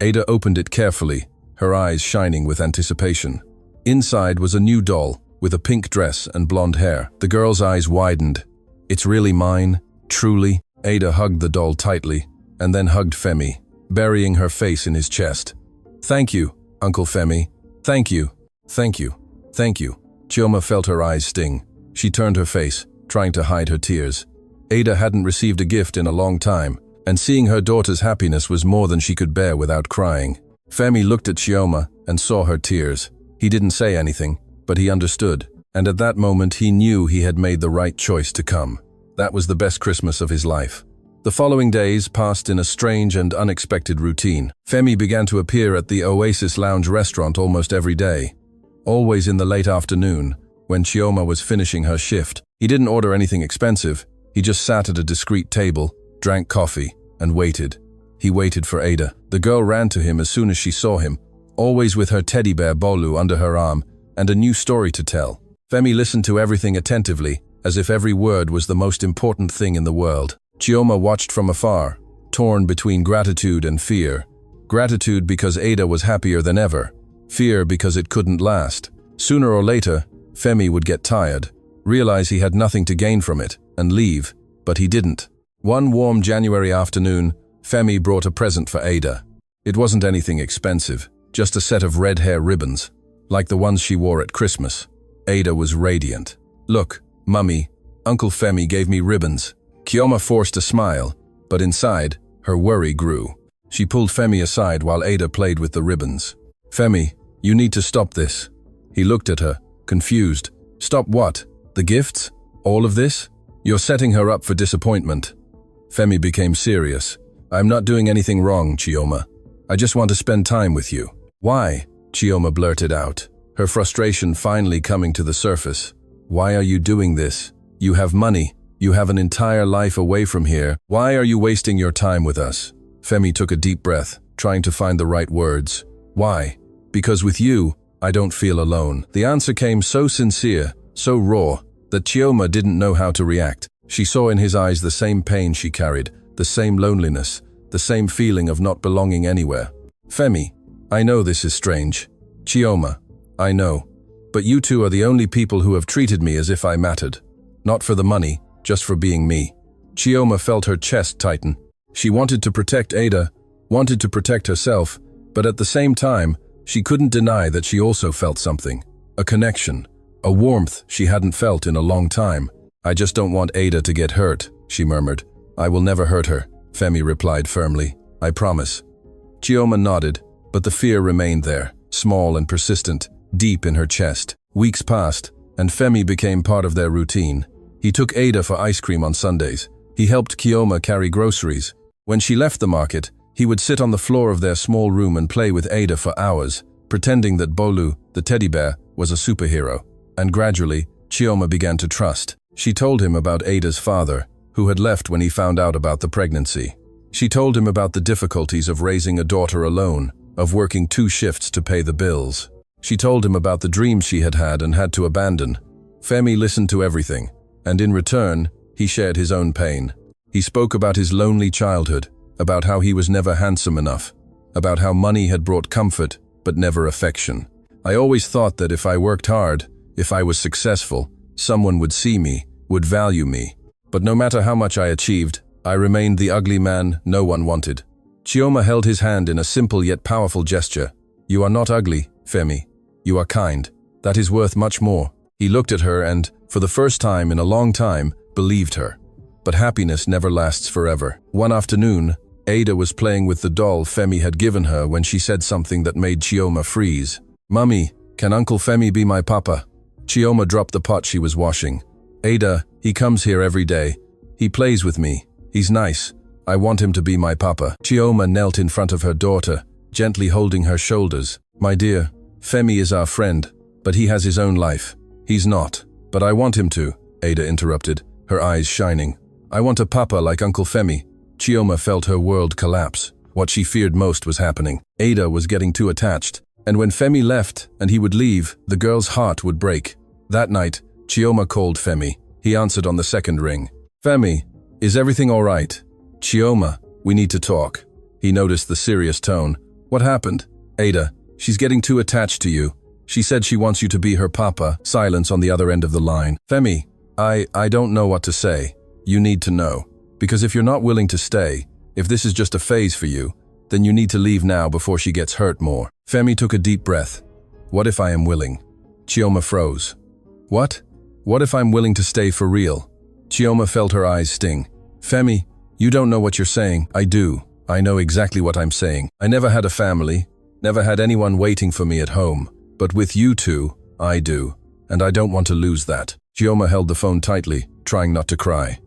Ada opened it carefully, her eyes shining with anticipation. Inside was a new doll, with a pink dress and blonde hair. The girl's eyes widened. "It's really mine? Truly?" Ada hugged the doll tightly, and then hugged Femi, burying her face in his chest. "Thank you, Uncle Femi. Thank you. Thank you. Thank you." Chioma felt her eyes sting. She turned her face, trying to hide her tears. Ada hadn't received a gift in a long time, and seeing her daughter's happiness was more than she could bear without crying. Femi looked at Chioma and saw her tears. He didn't say anything, but he understood, and at that moment he knew he had made the right choice to come. That was the best Christmas of his life. The following days passed in a strange and unexpected routine. Femi began to appear at the Oasis Lounge restaurant almost every day, always in the late afternoon, when Chioma was finishing her shift. He didn't order anything expensive, he just sat at a discreet table, drank coffee, and waited. He waited for Ada. The girl ran to him as soon as she saw him, always with her teddy bear Bolu under her arm, and a new story to tell. Femi listened to everything attentively, as if every word was the most important thing in the world. Chioma watched from afar, torn between gratitude and fear. Gratitude because Ada was happier than ever. Fear because it couldn't last. Sooner or later, Femi would get tired, realize he had nothing to gain from it, and leave, but he didn't. One warm January afternoon, Femi brought a present for Ada. It wasn't anything expensive, just a set of red hair ribbons, like the ones she wore at Christmas. Ada was radiant. "Look, Mummy, Uncle Femi gave me ribbons. Chioma forced a smile, but inside, her worry grew. She pulled Femi aside while Ada played with the ribbons. Femi, you need to stop this. He looked at her, confused. Stop what? The gifts? All of this? You're setting her up for disappointment. Femi became serious. I'm not doing anything wrong, Chioma. I just want to spend time with you. Why? Chioma blurted out, her frustration finally coming to the surface. Why are you doing this? You have money. You have an entire life away from here. Why are you wasting your time with us? Femi took a deep breath, trying to find the right words. Why? Because with you, I don't feel alone. The answer came so sincere, so raw, that Chioma didn't know how to react. She saw in his eyes the same pain she carried, the same loneliness, the same feeling of not belonging anywhere. Femi, I know this is strange. Chioma, I know. But you two are the only people who have treated me as if I mattered. Not for the money, just for being me. Chioma felt her chest tighten. She wanted to protect Ada, wanted to protect herself, but at the same time, she couldn't deny that she also felt something. A connection, a warmth she hadn't felt in a long time. I just don't want Ada to get hurt, she murmured. I will never hurt her, Femi replied firmly. I promise. Chioma nodded, but the fear remained there, small and persistent, deep in her chest. Weeks passed, and Femi became part of their routine. He took Ada for ice cream on Sundays. He helped Chioma carry groceries. When she left the market, he would sit on the floor of their small room and play with Ada for hours, pretending that Bolu, the teddy bear, was a superhero. And gradually, Chioma began to trust. She told him about Ada's father, who had left when he found out about the pregnancy. She told him about the difficulties of raising a daughter alone, of working 2 shifts to pay the bills. She told him about the dreams she had and had to abandon. Femi listened to everything, and in return, he shared his own pain. He spoke about his lonely childhood, about how he was never handsome enough, about how money had brought comfort, but never affection. I always thought that if I worked hard, if I was successful, someone would see me, would value me. But no matter how much I achieved, I remained the ugly man no one wanted. Chioma held his hand in a simple yet powerful gesture. You are not ugly, Femi. You are kind. That is worth much more. He looked at her and, for the first time in a long time, believed her. But happiness never lasts forever. One afternoon, Ada was playing with the doll Femi had given her when she said something that made Chioma freeze. Mummy, can Uncle Femi be my papa? Chioma dropped the pot she was washing. Ada, he comes here every day. He plays with me. He's nice. I want him to be my papa. Chioma knelt in front of her daughter, gently holding her shoulders. My dear, Femi is our friend, but he has his own life. He's not. But I want him to, Ada interrupted, her eyes shining. I want a papa like Uncle Femi. Chioma felt her world collapse. What she feared most was happening. Ada was getting too attached, and when Femi left and he would leave, the girl's heart would break. That night, Chioma called Femi. He answered on the second ring. Femi, is everything all right? Chioma, we need to talk. He noticed the serious tone. What happened? Ada, she's getting too attached to you. She said she wants you to be her papa. Silence on the other end of the line. Femi, I don't know what to say. You need to know. Because if you're not willing to stay, if this is just a phase for you, then you need to leave now before she gets hurt more. Femi took a deep breath. What if I am willing? Chioma froze. What? What if I'm willing to stay for real? Chioma felt her eyes sting. Femi, you don't know what you're saying. I do. I know exactly what I'm saying. I never had a family, never had anyone waiting for me at home. But with you two, I do. And I don't want to lose that. Chioma held the phone tightly, trying not to cry.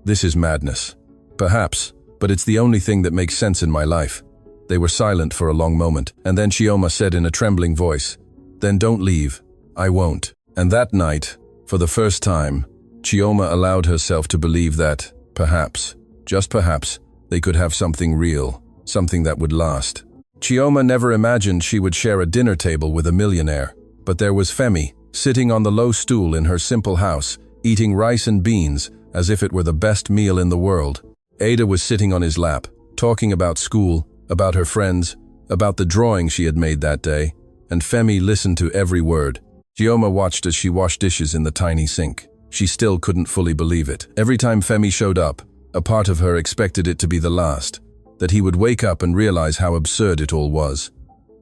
This is madness. Perhaps, but it's the only thing that makes sense in my life. They were silent for a long moment, and then Chioma said in a trembling voice, Then don't leave. I won't. And that night, for the first time, Chioma allowed herself to believe that, perhaps, just perhaps, they could have something real, something that would last. Chioma never imagined she would share a dinner table with a millionaire, but there was Femi, sitting on the low stool in her simple house, eating rice and beans as if it were the best meal in the world. Ada was sitting on his lap, talking about school, about her friends, about the drawing she had made that day, and Femi listened to every word. Chioma watched as she washed dishes in the tiny sink. She still couldn't fully believe it. Every time Femi showed up, a part of her expected it to be the last, that he would wake up and realize how absurd it all was.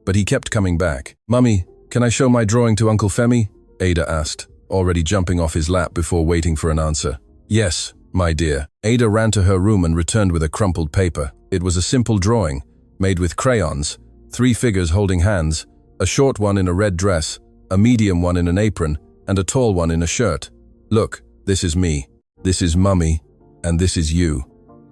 But he kept coming back. Mummy, can I show my drawing to Uncle Femi? Ada asked, already jumping off his lap before waiting for an answer. Yes, my dear. Ada ran to her room and returned with a crumpled paper. It was a simple drawing, made with crayons, 3 figures holding hands, a short one in a red dress, a medium one in an apron, and a tall one in a shirt. Look, this is me, this is Mummy, and this is you.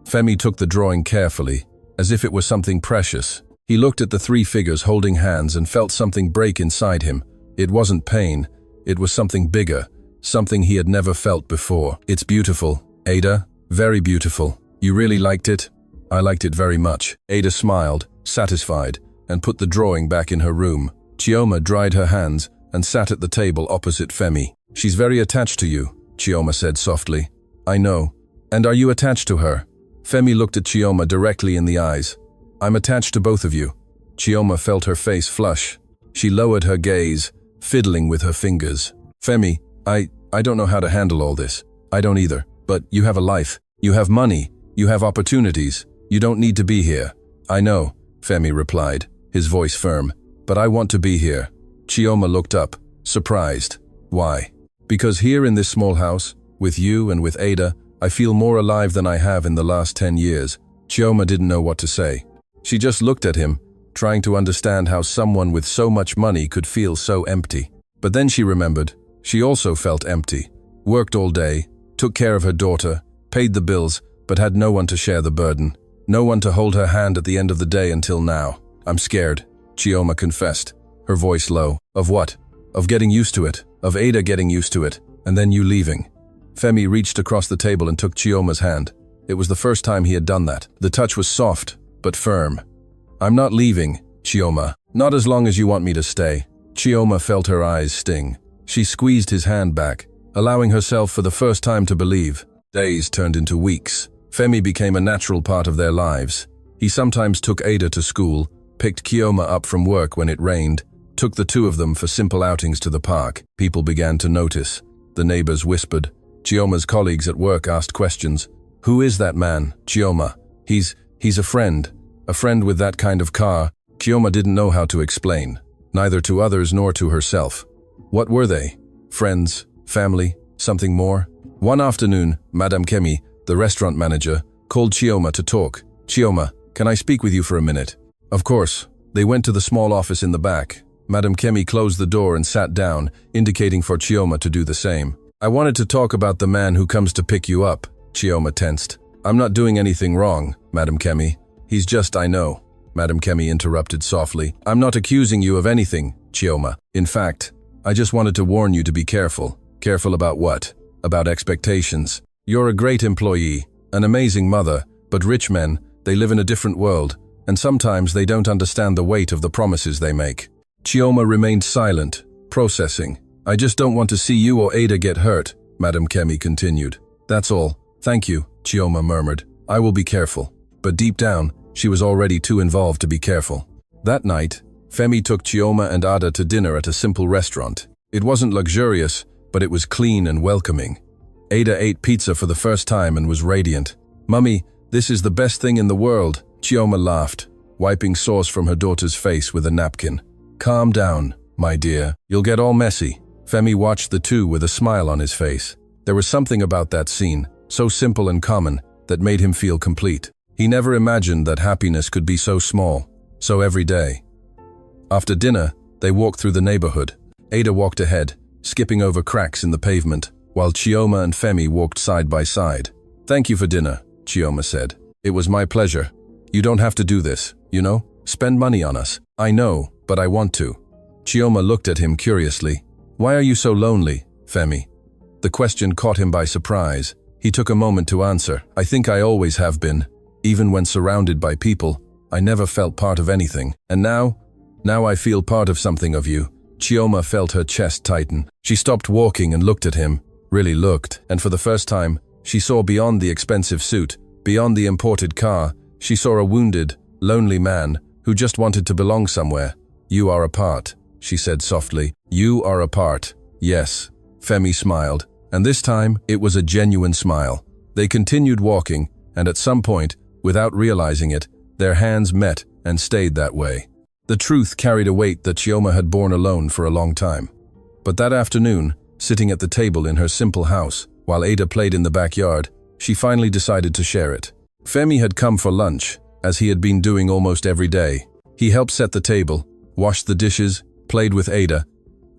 Femi took the drawing carefully, as if it were something precious. He looked at the 3 figures holding hands and felt something break inside him. It wasn't pain, it was something bigger, something he had never felt before. It's beautiful, Ada, very beautiful. You really liked it? I liked it very much. Ada smiled, satisfied, and put the drawing back in her room. Chioma dried her hands and sat at the table opposite Femi. She's very attached to you, Chioma said softly. I know. And are you attached to her? Femi looked at Chioma directly in the eyes. I'm attached to both of you. Chioma felt her face flush. She lowered her gaze, fiddling with her fingers. Femi, I don't know how to handle all this. I don't either. But you have a life. You have money. You have opportunities. You don't need to be here. I know, Femi replied, his voice firm. But I want to be here. Chioma looked up, surprised. Why? Because here in this small house, with you and with Ada, I feel more alive than I have in the last 10 years. Chioma didn't know what to say. She just looked at him, trying to understand how someone with so much money could feel so empty. But then she remembered, she also felt empty. Worked all day, took care of her daughter, paid the bills, but had no one to share the burden. No one to hold her hand at the end of the day until now. I'm scared, Chioma confessed, her voice low. Of what? Of getting used to it, of Ada getting used to it, and then you leaving. Femi reached across the table and took Chioma's hand. It was the first time he had done that. The touch was soft, but firm. I'm not leaving, Chioma. Not as long as you want me to stay. Chioma felt her eyes sting. She squeezed his hand back, allowing herself for the first time to believe. Days turned into weeks. Femi became a natural part of their lives. He sometimes took Ada to school, picked Chioma up from work when it rained, took the 2 of them for simple outings to the park. People began to notice. The neighbors whispered. Chioma's colleagues at work asked questions. Who is that man, Chioma? He's a friend with that kind of car. Chioma didn't know how to explain, neither to others nor to herself. What were they? Friends? Family? Something more? One afternoon, Madame Kemi, the restaurant manager, called Chioma to talk. Chioma, can I speak with you for a minute? Of course. They went to the small office in the back. Madame Kemi closed the door and sat down, indicating for Chioma to do the same. I wanted to talk about the man who comes to pick you up, Chioma tensed. I'm not doing anything wrong, Madame Kemi. He's just I know. Madame Kemi interrupted softly. I'm not accusing you of anything, Chioma. In fact, I just wanted to warn you to be careful. Careful about what? About expectations. You're a great employee, an amazing mother, but rich men, they live in a different world, and sometimes they don't understand the weight of the promises they make. Chioma remained silent, processing. I just don't want to see you or Ada get hurt, Madame Kemi continued. That's all. Thank you, Chioma murmured. I will be careful. But deep down, she was already too involved to be careful. That night, Femi took Chioma and Ada to dinner at a simple restaurant. It wasn't luxurious, but it was clean and welcoming. Ada ate pizza for the first time and was radiant. Mummy, this is the best thing in the world, Chioma laughed, wiping sauce from her daughter's face with a napkin. Calm down, my dear. You'll get all messy. Femi watched the 2 with a smile on his face. There was something about that scene, so simple and common, that made him feel complete. He never imagined that happiness could be so small, so everyday. After dinner, they walked through the neighborhood. Ada walked ahead, skipping over cracks in the pavement, while Chioma and Femi walked side by side. Thank you for dinner, Chioma said. It was my pleasure. You don't have to do this, you know? Spend money on us. I know, but I want to. Chioma looked at him curiously. Why are you so lonely, Femi? The question caught him by surprise. He took a moment to answer. I think I always have been. Even when surrounded by people, I never felt part of anything. And now I feel part of something of you. Chioma felt her chest tighten. She stopped walking and looked at him, really looked, and for the first time, she saw beyond the expensive suit, beyond the imported car. She saw a wounded, lonely man who just wanted to belong somewhere. You are a part, she said softly. You are a part. Yes. Femi smiled, and this time it was a genuine smile. They continued walking, and at some point, without realizing it, their hands met and stayed that way. The truth carried a weight that Chioma had borne alone for a long time. But that afternoon, sitting at the table in her simple house, While Ada played in the backyard, she finally decided to share it. Femi had come for lunch, as he had been doing almost every day. He helped set the table, washed the dishes, played with Ada,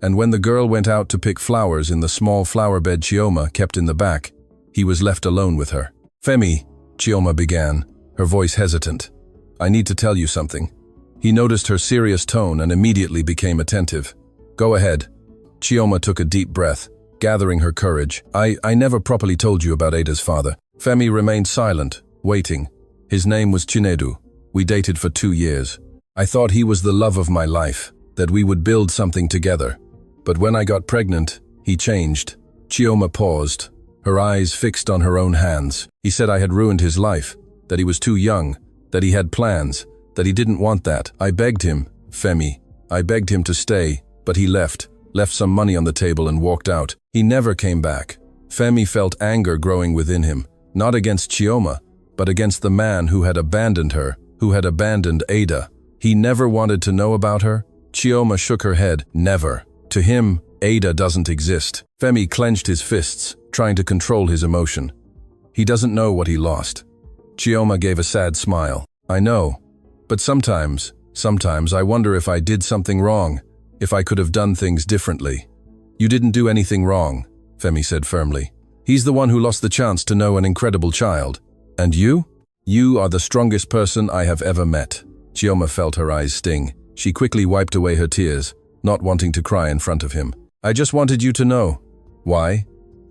and when the girl went out to pick flowers in the small flower bed Chioma kept in the back, he was left alone with her. "Femi," Chioma began, her voice hesitant. "I need to tell you something." He noticed her serious tone and immediately became attentive. "Go ahead." Chioma took a deep breath, gathering her courage. I never properly told you about Ada's father." Femi remained silent, waiting. "His name was Chinedu. We dated for 2 years. I thought he was the love of my life, that we would build something together. But when I got pregnant, he changed." Chioma paused, her eyes fixed on her own hands. "He said I had ruined his life, that he was too young, that he had plans, that he didn't want that. I begged him, Femi. I begged him to stay, but he left some money on the table and walked out. He never came back." Femi felt anger growing within him, not against Chioma, but against the man who had abandoned her, who had abandoned Ada. He never wanted to know about her. Chioma shook her head. "Never. To him, Ada doesn't exist." Femi clenched his fists, trying to control his emotion. "He doesn't know what he lost." Chioma gave a sad smile. "I know. But sometimes I wonder if I did something wrong, if I could have done things differently." "You didn't do anything wrong," Femi said firmly. "He's the one who lost the chance to know an incredible child. And you? You are the strongest person I have ever met." Chioma felt her eyes sting. She quickly wiped away her tears, not wanting to cry in front of him. "I just wanted you to know." "Why?"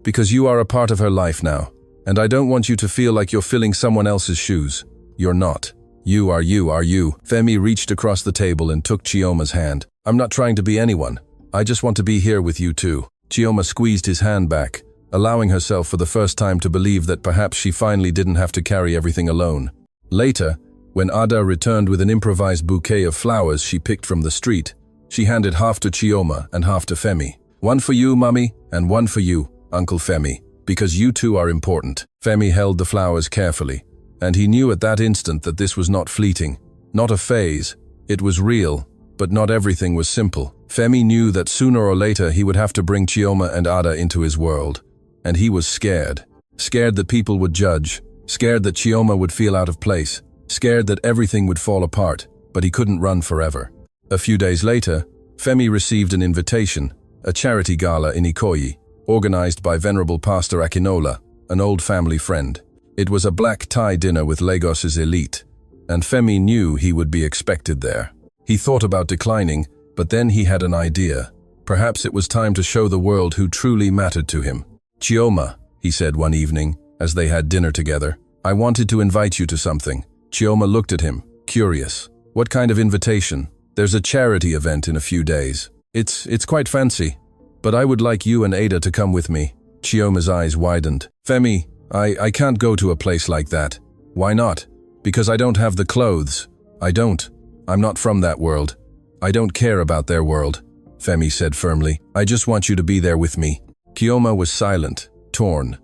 "Because you are a part of her life now, and I don't want you to feel like you're filling someone else's shoes. You're not. You are you. Femi reached across the table and took Chioma's hand. "I'm not trying to be anyone. I just want to be here with you too." Chioma squeezed his hand back, allowing herself for the first time to believe that perhaps she finally didn't have to carry everything alone. Later, when Ada returned with an improvised bouquet of flowers she picked from the street, she handed half to Chioma and half to Femi. "One for you, Mummy, and one for you, Uncle Femi, because you two are important." Femi held the flowers carefully, and he knew at that instant that this was not fleeting, not a phase. It was real, but not everything was simple. Femi knew that sooner or later he would have to bring Chioma and Ada into his world, and he was scared. Scared that people would judge, scared that Chioma would feel out of place, scared that everything would fall apart, but he couldn't run forever. A few days later, Femi received an invitation, a charity gala in Ikoyi, organized by Venerable Pastor Akinola, an old family friend. It was a black tie dinner with Lagos's elite, and Femi knew he would be expected there. He thought about declining, but then he had an idea. Perhaps it was time to show the world who truly mattered to him. "Chioma," he said one evening, as they had dinner together, "I wanted to invite you to something." Chioma looked at him, curious. "What kind of invitation?" "There's a charity event in a few days. It's quite fancy, but I would like you and Ada to come with me." Chioma's eyes widened. "Femi, I can't go to a place like that." "Why not?" "Because I don't have the clothes. I'm not from that world. I don't care about their world," Femi said firmly. "I just want you to be there with me." Chioma was silent, torn.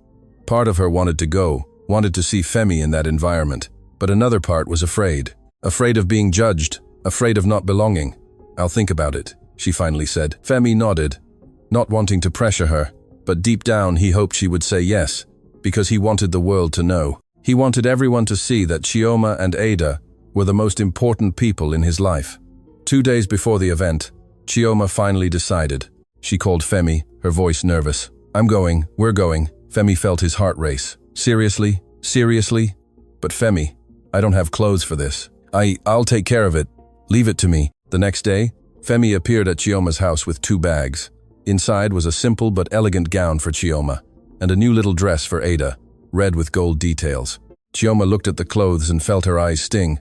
Part of her wanted to go, wanted to see Femi in that environment, but another part was afraid. Afraid of being judged, afraid of not belonging. "I'll think about it," she finally said. Femi nodded, not wanting to pressure her, but deep down he hoped she would say yes, because he wanted the world to know. He wanted everyone to see that Chioma and Ada were the most important people in his life. 2 days before the event, Chioma finally decided. She called Femi, her voice nervous. "I'm going, we're going." Femi felt his heart race. "Seriously? Seriously?" "But Femi, I don't have clothes for this." I'll take care of it. Leave it to me." The next day, Femi appeared at Chioma's house with 2 bags. Inside was a simple but elegant gown for Chioma, and a new little dress for Ada, red with gold details. Chioma looked at the clothes and felt her eyes sting.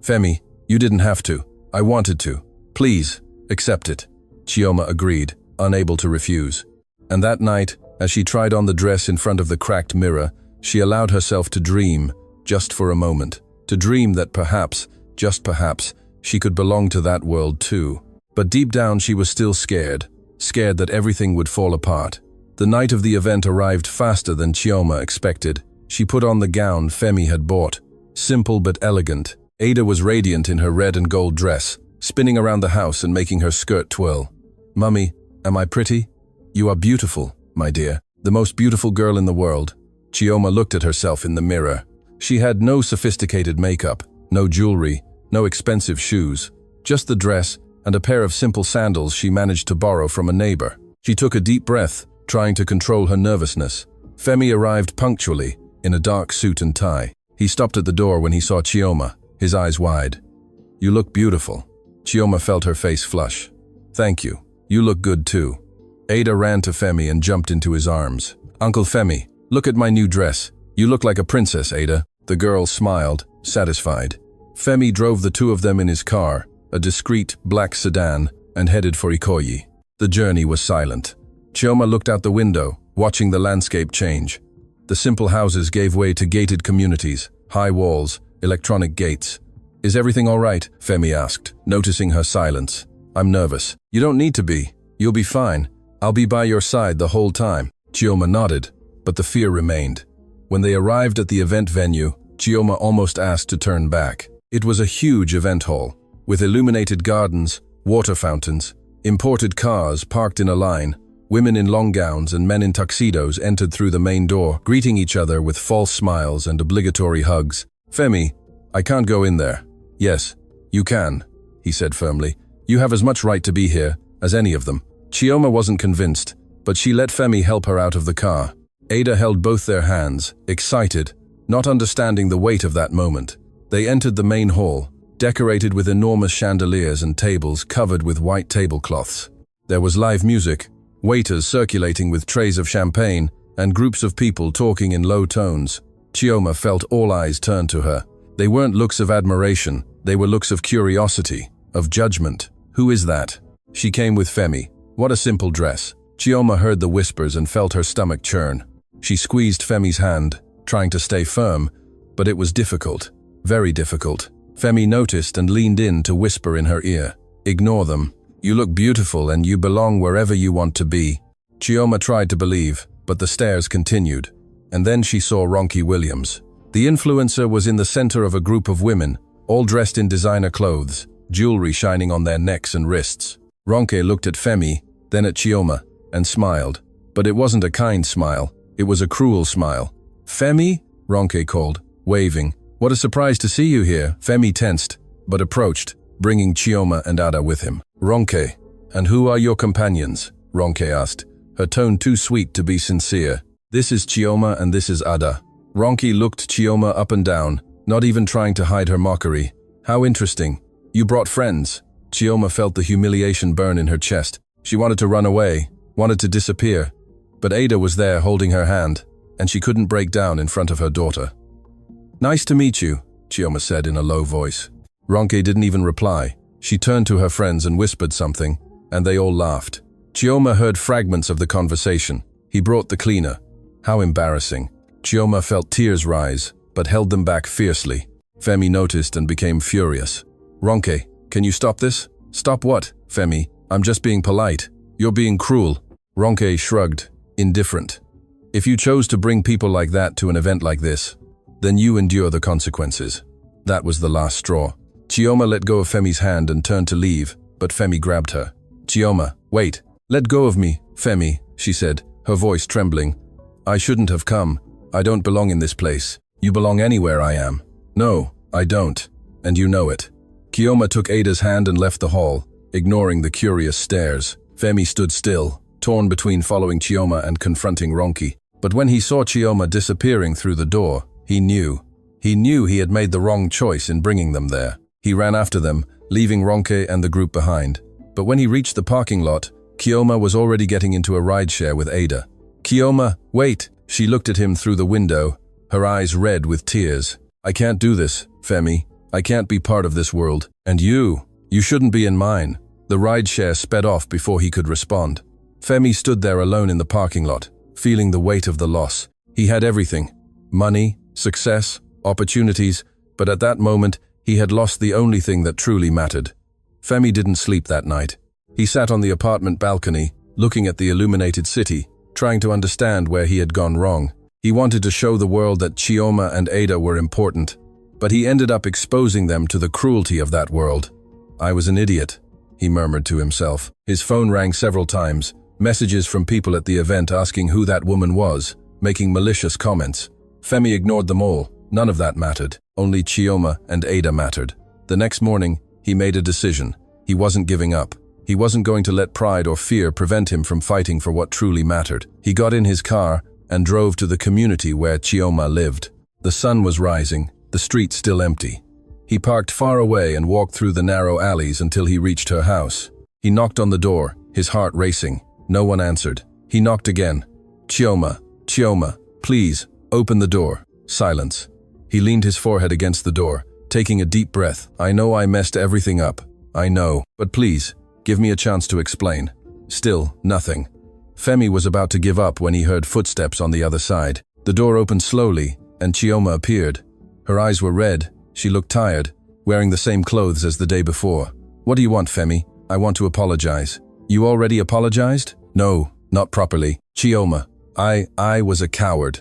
"Femi, you didn't have to. I wanted to. Please, accept it." Chioma agreed, unable to refuse. And that night, as she tried on the dress in front of the cracked mirror, she allowed herself to dream, just for a moment, to dream that perhaps, just perhaps, she could belong to that world too. But deep down she was still scared that everything would fall apart. The night of the event arrived faster than Chioma expected. She put on the gown Femi had bought, simple but elegant. Ada was radiant in her red and gold dress, spinning around the house and making her skirt twirl. "Mummy, am I pretty?" "You are beautiful, my dear." The most beautiful girl in the world. Chioma looked at herself in the mirror. She had no sophisticated makeup, no jewelry, no expensive shoes, just the dress and a pair of simple sandals she managed to borrow from a neighbor. She took a deep breath, trying to control her nervousness. Femi arrived punctually, in a dark suit and tie. He stopped at the door when he saw Chioma, his eyes wide. "You look beautiful." Chioma felt her face flush. "Thank you. You look good too." Ada ran to Femi and jumped into his arms. "Uncle Femi, look at my new dress. You look like a princess, Ada." The girl smiled, satisfied. Femi drove the two of them in his car, a discreet black sedan, and headed for Ikoyi. The journey was silent. Chioma looked out the window, watching the landscape change. The simple houses gave way to gated communities, high walls, electronic gates. "Is everything all right?" Femi asked, noticing her silence. "I'm nervous." "You don't need to be. You'll be fine. I'll be by your side the whole time." Chioma nodded, but the fear remained. When they arrived at the event venue, Chioma almost asked to turn back. It was a huge event hall, with illuminated gardens, water fountains, imported cars parked in a line. Women in long gowns and men in tuxedos entered through the main door, greeting each other with false smiles and obligatory hugs. "Femi, I can't go in there." "Yes, you can," he said firmly. "You have as much right to be here as any of them." Chioma wasn't convinced, but she let Femi help her out of the car. Ada held both their hands, excited, not understanding the weight of that moment. They entered the main hall, decorated with enormous chandeliers and tables covered with white tablecloths. There was live music, waiters circulating with trays of champagne, and groups of people talking in low tones. Chioma felt all eyes turn to her. They weren't looks of admiration, they were looks of curiosity, of judgment. "Who is that?" She came with Femi. "What a simple dress." Chioma heard the whispers and felt her stomach churn. She squeezed Femi's hand, trying to stay firm, but it was difficult, very difficult. Femi noticed and leaned in to whisper in her ear. "Ignore them. You look beautiful and you belong wherever you want to be." Chioma tried to believe, but the stares continued. And then she saw Ronke Williams. The influencer was in the center of a group of women, all dressed in designer clothes, jewelry shining on their necks and wrists. Ronke looked at Femi, then at Chioma, and smiled. But it wasn't a kind smile, it was a cruel smile. "Femi?" Ronke called, waving. "What a surprise to see you here." Femi tensed, but approached, bringing Chioma and Ada with him. "Ronke, and who are your companions?" Ronke asked, her tone too sweet to be sincere. "This is Chioma and this is Ada." Ronke looked Chioma up and down, not even trying to hide her mockery. "How interesting. You brought friends." Chioma felt the humiliation burn in her chest. She wanted to run away, wanted to disappear. But Ada was there holding her hand, and she couldn't break down in front of her daughter. "Nice to meet you," Chioma said in a low voice. Ronke didn't even reply. She turned to her friends and whispered something, and they all laughed. Chioma heard fragments of the conversation. "He brought the cleaner." How embarrassing. Chioma felt tears rise, but held them back fiercely. Femi noticed and became furious. "Ronke, can you stop this?" "Stop what, Femi? I'm just being polite." "You're being cruel." Ronke shrugged, indifferent. "If you chose to bring people like that to an event like this, then you endure the consequences." That was the last straw. Chioma let go of Femi's hand and turned to leave, but Femi grabbed her. "Chioma, wait. Let go of me, Femi," she said, her voice trembling. "I shouldn't have come. I don't belong in this place. You belong anywhere I am." "No, I don't. And you know it." Chioma took Ada's hand and left the hall, ignoring the curious stares. Femi stood still, torn between following Chioma and confronting Ronke. But when he saw Chioma disappearing through the door, he knew. He knew he had made the wrong choice in bringing them there. He ran after them, leaving Ronke and the group behind. But when he reached the parking lot, Chioma was already getting into a rideshare with Ada. "Chioma, wait!" She looked at him through the window, her eyes red with tears. "I can't do this, Femi. I can't be part of this world. And you shouldn't be in mine." The rideshare sped off before he could respond. Femi stood there alone in the parking lot, feeling the weight of the loss. He had everything: money, success, opportunities, but at that moment, he had lost the only thing that truly mattered. Femi didn't sleep that night. He sat on the apartment balcony, looking at the illuminated city, trying to understand where he had gone wrong. He wanted to show the world that Chioma and Ada were important, but he ended up exposing them to the cruelty of that world. "I was an idiot," he murmured to himself. His phone rang several times, Messages from people at the event asking who that woman was, making malicious comments. Femi ignored them all. None of that mattered. Only Chioma and Ada mattered. The next morning, he made a decision. He wasn't giving up. He wasn't going to let pride or fear prevent him from fighting for what truly mattered. He got in his car and drove to the community where Chioma lived. The sun was rising, the street still empty. He parked far away and walked through the narrow alleys until he reached her house. He knocked on the door, his heart racing. No one answered. He knocked again. Chioma, please, open the door. Silence. He leaned his forehead against the door, taking a deep breath. I know I messed everything up. I know, but please, give me a chance to explain. Still, nothing. Femi was about to give up when he heard footsteps on the other side. The door opened slowly, and Chioma appeared. Her eyes were red. She looked tired, wearing the same clothes as the day before. What do you want, Femi? I want to apologize. You already apologized? No, not properly. Chioma, I was a coward.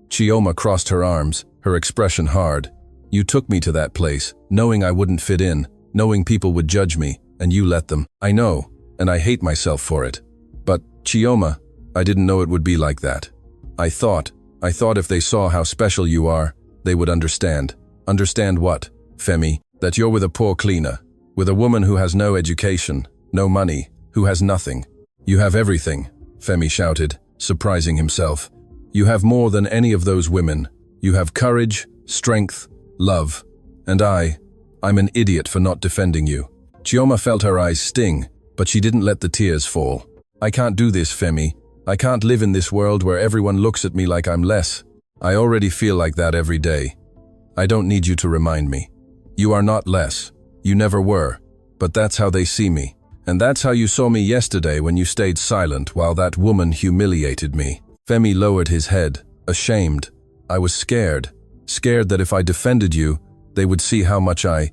Chioma crossed her arms, her expression hard. You took me to that place, knowing I wouldn't fit in, knowing people would judge me, and you let them. I know, and I hate myself for it. But, Chioma, I didn't know it would be like that. I thought if they saw how special you are, they would understand. Understand what, Femi? That you're with a poor cleaner, with a woman who has no education, no money, who has nothing. You have everything, Femi shouted, surprising himself. You have more than any of those women. You have courage, strength, love. And I'm an idiot for not defending you. Chioma felt her eyes sting, but she didn't let the tears fall. I can't do this, Femi. I can't live in this world where everyone looks at me like I'm less. I already feel like that every day. I don't need you to remind me. You are not less. You never were. But that's how they see me. And that's how you saw me yesterday when you stayed silent while that woman humiliated me. Femi lowered his head, ashamed. I was scared. Scared that if I defended you, they would see how much I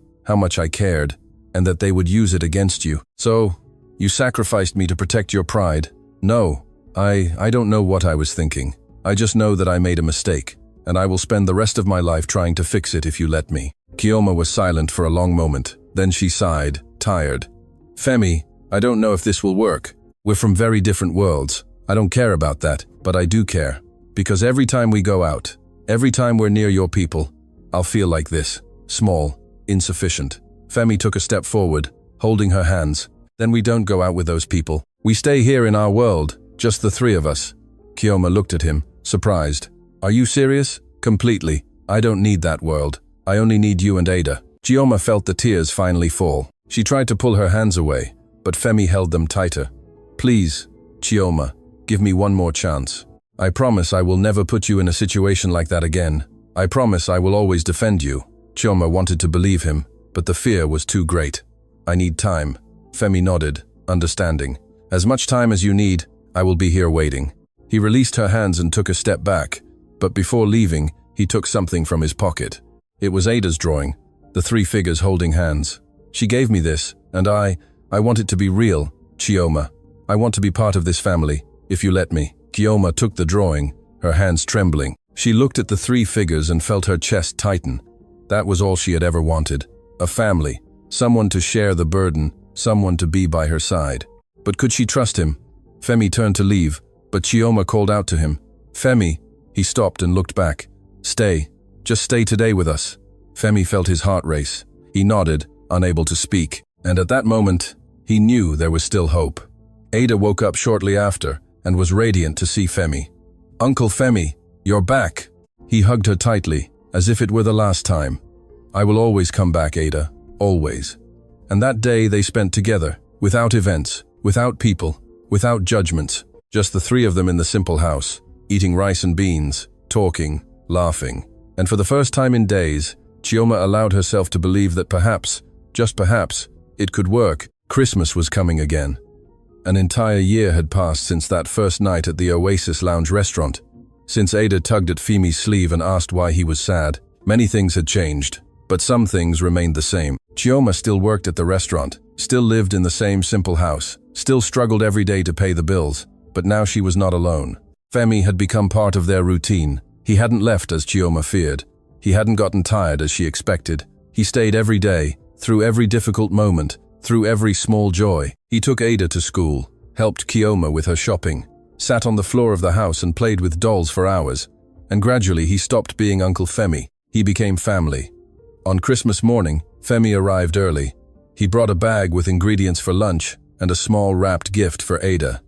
cared, and that they would use it against you. So, you sacrificed me to protect your pride. No, I don't know what I was thinking. I just know that I made a mistake, and I will spend the rest of my life trying to fix it if you let me. Chioma was silent for a long moment. Then she sighed, tired. Femi, I don't know if this will work. We're from very different worlds. I don't care about that, but I do care. Because every time we go out, every time we're near your people, I'll feel like this. Small, insufficient. Femi took a step forward, holding her hands. Then we don't go out with those people. We stay here in our world, just the three of us. Chioma looked at him, surprised. Are you serious? Completely. I don't need that world. I only need you and Ada. Chioma felt the tears finally fall. She tried to pull her hands away, but Femi held them tighter. Please, Chioma, give me one more chance. I promise I will never put you in a situation like that again. I promise I will always defend you. Chioma wanted to believe him, but the fear was too great. I need time. Femi nodded, understanding. As much time as you need, I will be here waiting. He released her hands and took a step back, but before leaving, he took something from his pocket. It was Ada's drawing, the three figures holding hands. She gave me this, and I want it to be real, Chioma. I want to be part of this family, if you let me. Chioma took the drawing, her hands trembling. She looked at the three figures and felt her chest tighten. That was all she had ever wanted. A family, someone to share the burden, someone to be by her side. But could she trust him? Femi turned to leave, but Chioma called out to him. Femi. He stopped and looked back. Stay. Just stay today with us. Femi felt his heart race. He nodded, unable to speak. And at that moment, he knew there was still hope. Ada woke up shortly after and was radiant to see Femi. Uncle Femi, you're back. He hugged her tightly, as if it were the last time. I will always come back, Ada. Always. And that day they spent together, without events, without people, without judgments, just the three of them in the simple house, eating rice and beans, talking, laughing. And for the first time in days, Chioma allowed herself to believe that perhaps, just perhaps, it could work. Christmas was coming again. An entire year had passed since that first night at the Oasis Lounge restaurant. Since Ada tugged at Femi's sleeve and asked why he was sad, many things had changed, but some things remained the same. Chioma still worked at the restaurant, still lived in the same simple house, still struggled every day to pay the bills, but now she was not alone. Femi had become part of their routine. He hadn't left as Chioma feared. He hadn't gotten tired as she expected. He stayed every day, through every difficult moment, through every small joy. He took Ada to school, helped Kioma with her shopping, sat on the floor of the house and played with dolls for hours. And gradually he stopped being Uncle Femi. He became family. On Christmas morning, Femi arrived early. He brought a bag with ingredients for lunch and a small wrapped gift for Ada.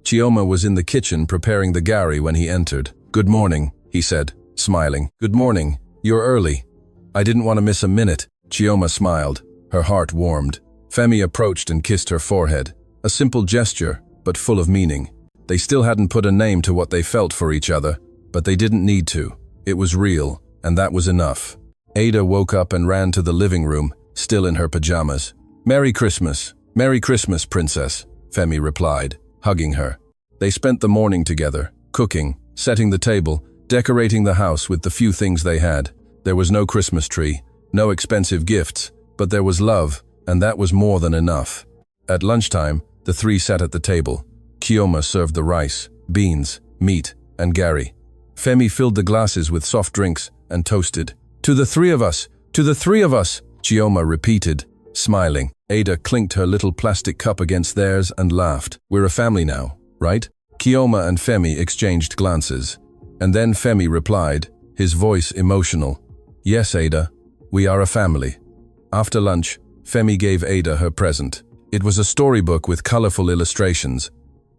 Chioma was in the kitchen preparing the gari when he entered. "Good morning," he said, smiling. "Good morning. You're early." "I didn't want to miss a minute." Chioma smiled. Her heart warmed. Femi approached and kissed her forehead. A simple gesture, but full of meaning. They still hadn't put a name to what they felt for each other, but they didn't need to. It was real, and that was enough. Ada woke up and ran to the living room, still in her pajamas. "Merry Christmas. Merry Christmas, Princess," Femi replied, hugging her. They spent the morning together, cooking, setting the table, decorating the house with the few things they had. There was no Christmas tree, no expensive gifts, but there was love, and that was more than enough. At lunchtime, the three sat at the table. Kioma served the rice, beans, meat, and gari. Femi filled the glasses with soft drinks and toasted. "To the three of us! To the three of us!" Chioma repeated, smiling. Ada clinked her little plastic cup against theirs and laughed. "We're a family now, right?" Kioma and Femi exchanged glances. And then Femi replied, his voice emotional. "Yes, Ada, we are a family." After lunch, Femi gave Ada her present. It was a storybook with colorful illustrations.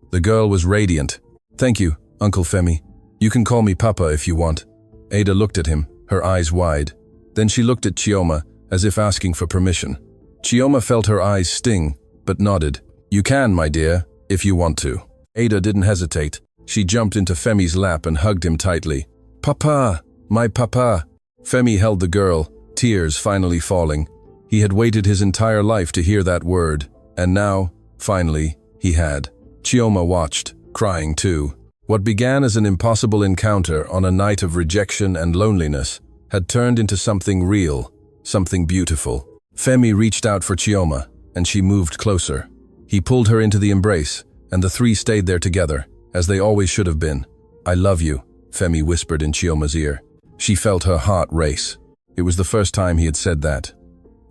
The girl was radiant. "Thank you, Uncle Femi. You can call me Papa if you want." Ada looked at him, her eyes wide. Then she looked at Chioma, as if asking for permission. Chioma felt her eyes sting, but nodded. "You can, my dear, if you want to." Ada didn't hesitate. She jumped into Femi's lap and hugged him tightly. "Papa, my papa." Femi held the girl, tears finally falling. He had waited his entire life to hear that word, and now, finally, he had. Chioma watched, crying too. What began as an impossible encounter on a night of rejection and loneliness had turned into something real, something beautiful. Femi reached out for Chioma, and she moved closer. He pulled her into the embrace, and the three stayed there together, as they always should have been. "I love you," Femi whispered in Chioma's ear. She felt her heart race. It was the first time he had said that.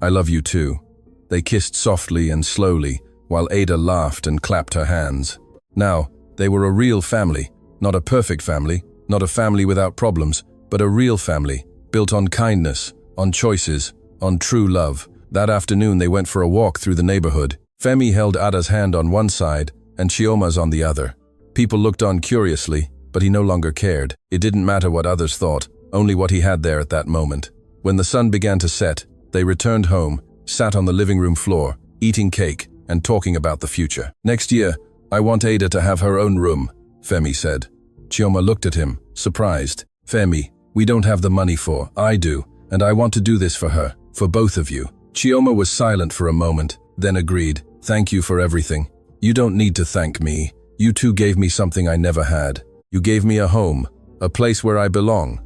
"I love you too." They kissed softly and slowly, while Ada laughed and clapped her hands. Now, they were a real family, not a perfect family, not a family without problems, but a real family, built on kindness, on choices, on true love. That afternoon they went for a walk through the neighborhood. Femi held Ada's hand on one side and Chioma's on the other. People looked on curiously, but he no longer cared. It didn't matter what others thought, only what he had there at that moment. When the sun began to set, they returned home, sat on the living room floor, eating cake and talking about the future. "Next year, I want Ada to have her own room," Femi said. Chioma looked at him, surprised. "Femi, we don't have the money for. I do, and I want to do this for her, for both of you." Chioma was silent for a moment, then agreed. "Thank you for everything. You don't need to thank me. You two gave me something I never had. You gave me a home, a place where I belong."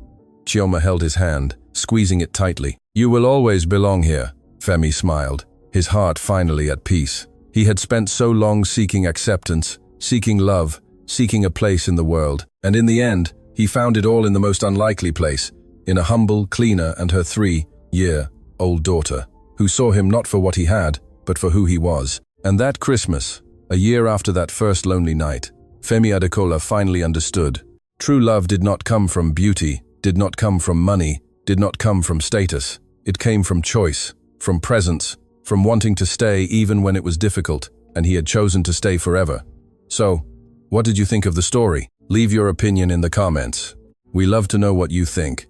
Chioma held his hand, squeezing it tightly. "You will always belong here," Femi smiled, his heart finally at peace. He had spent so long seeking acceptance, seeking love, seeking a place in the world, and in the end, he found it all in the most unlikely place, in a humble cleaner and her 3-year-old daughter, who saw him not for what he had, but for who he was. And that Christmas, a year after that first lonely night, Femi Adekola finally understood. True love did not come from beauty, did not come from money, did not come from status. It came from choice, from presence, from wanting to stay even when it was difficult, and he had chosen to stay forever. So, what did you think of the story? Leave your opinion in the comments. We love to know what you think.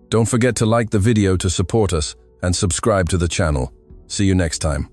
Don't forget to like the video to support us and subscribe to the channel. See you next time.